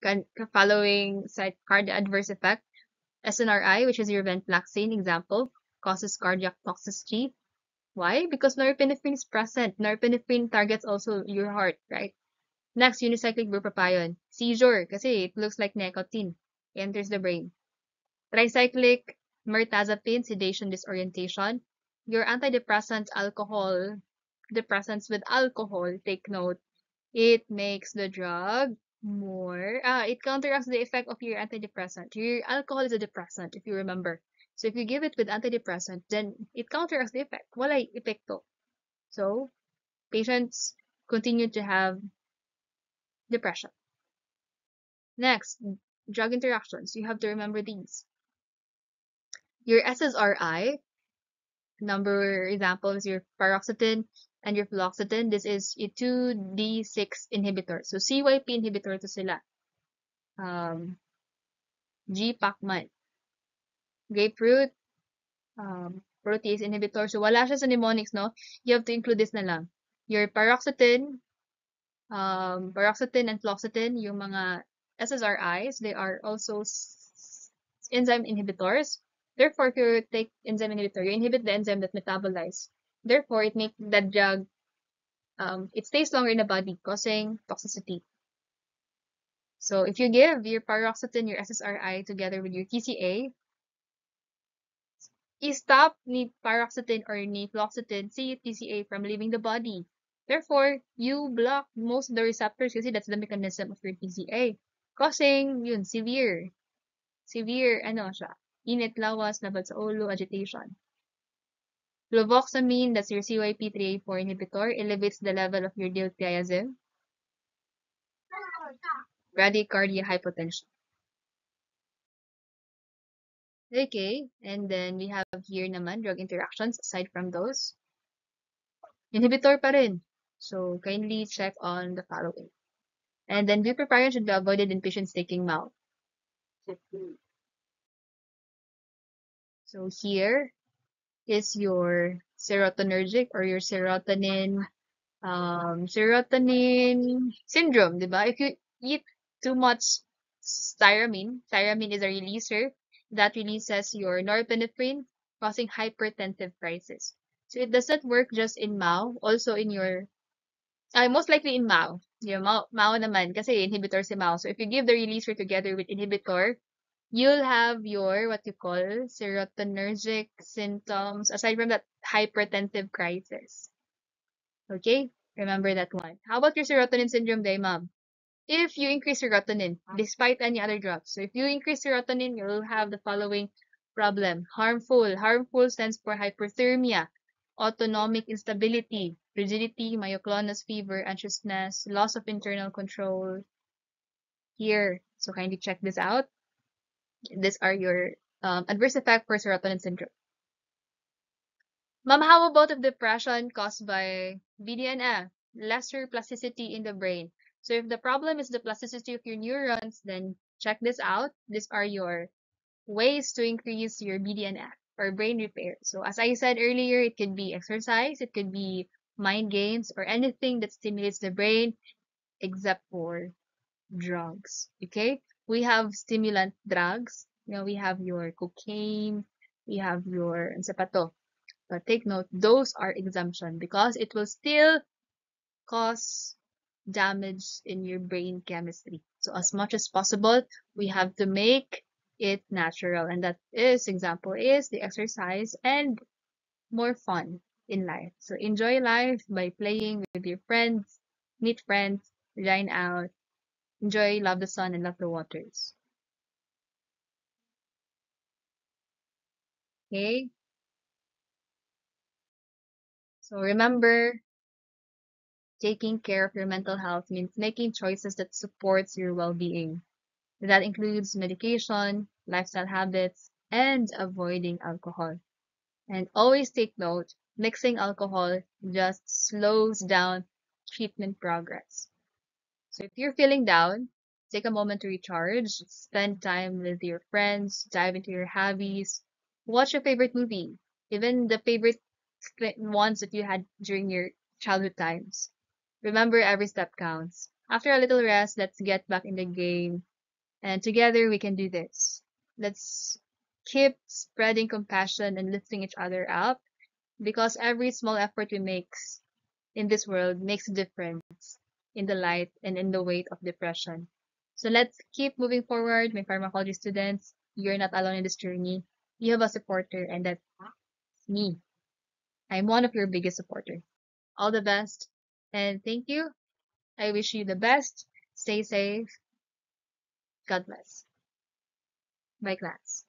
cardiac adverse effect. SNRI, which is your venlafaxine example, causes cardiac toxicity. Why? Because norepinephrine is present. Norepinephrine targets also your heart, right? Next, unicyclic bupropion. Seizure, kasi it looks like nicotine. It enters the brain. Tricyclic mirtazapine, sedation, disorientation. Your antidepressants, depressants with alcohol, take note, it makes the drug more, it counteracts the effect of your antidepressant. Your alcohol is a depressant, if you remember. So if you give it with antidepressant, then it counteracts the effect. Walay epekto. So, patients continue to have depression. Next, drug interactions. You have to remember these. Your SSRI, Number examples, your paroxetine and your fluoxetine. This is a 2D6 inhibitor. So CYP inhibitor to sila. G-Pacman. Grapefruit, protease inhibitor. So wala siya sa mnemonics, no? You have to include this na lang. Your paroxetine and fluoxetine, yung mga SSRIs, they are also enzyme inhibitors. Therefore, if you take enzyme inhibitor, you inhibit the enzyme that metabolize. Therefore, it makes that drug, it stays longer in the body, causing toxicity. So if you give your paroxetine, your SSRI, together with your TCA, i-stop ni paroxetine or ni fluoxetine si TCA from leaving the body. Therefore, you block most of the receptors kasi that's the mechanism of your TCA, causing yun, severe, ano siya, init, lawas, labad sa ulo, agitation. Fluvoxamine, that's your CYP3A4 inhibitor, elevates the level of your diltiazem, bradycardia, hypotension. Okay, and then we have here naman drug interactions aside from those. Inhibitor pa rin. So kindly check on the following. And then bupropion should be avoided in patients taking MAO. So here is your serotonergic or your serotonin syndrome, diba? If you eat too much tyramine is a releaser that releases your norepinephrine, causing hypertensive crisis. So it does not work just in MAO, also in your, most likely in MAO. Yung MAO naman, kasi inhibitor si MAO. So if you give the releaser together with inhibitor, you'll have your, what you call, serotonergic symptoms, aside from that hypertensive crisis. Okay? Remember that one. How about your serotonin syndrome, day, ma'am? If you increase serotonin, despite any other drugs. So if you increase serotonin, you'll have the following problem. Harmful. Harmful stands for hyperthermia, autonomic instability, rigidity, myoclonus fever, anxiousness, loss of internal control. Here. So kindly check this out. These are your adverse effects for serotonin syndrome. Ma'am, how about of depression caused by BDNF? Lesser plasticity in the brain. So if the problem is the plasticity of your neurons, then check this out. These are your ways to increase your BDNF or brain repair. So as I said earlier, it could be exercise, it could be mind games, or anything that stimulates the brain except for drugs. Okay? We have stimulant drugs. We have your cocaine, we have your ansepato. But take note, those are exemption because it will still cause damage in your brain chemistry. So as much as possible, we have to make it natural. And that is, example is the exercise and more fun in life. So enjoy life by playing with your friends, meet friends, dine out, enjoy, love the sun and love the waters. Okay? So remember, taking care of your mental health means making choices that supports your well-being. That includes medication, lifestyle habits, and avoiding alcohol. And always take note, mixing alcohol just slows down treatment progress. So if you're feeling down, take a moment to recharge, spend time with your friends, dive into your hobbies, watch your favorite movie, even the favorite ones that you had during your childhood times. Remember, every step counts. After a little rest, let's get back in the game. And together we can do this. Let's keep spreading compassion and lifting each other up because every small effort we make in this world makes a difference in the light and in the weight of depression. So let's keep moving forward, my pharmacology students. You're not alone in this journey. You have a supporter, and that's me. I'm one of your biggest supporters. All the best, and thank you. I wish you the best. Stay safe. God bless. Bye, class.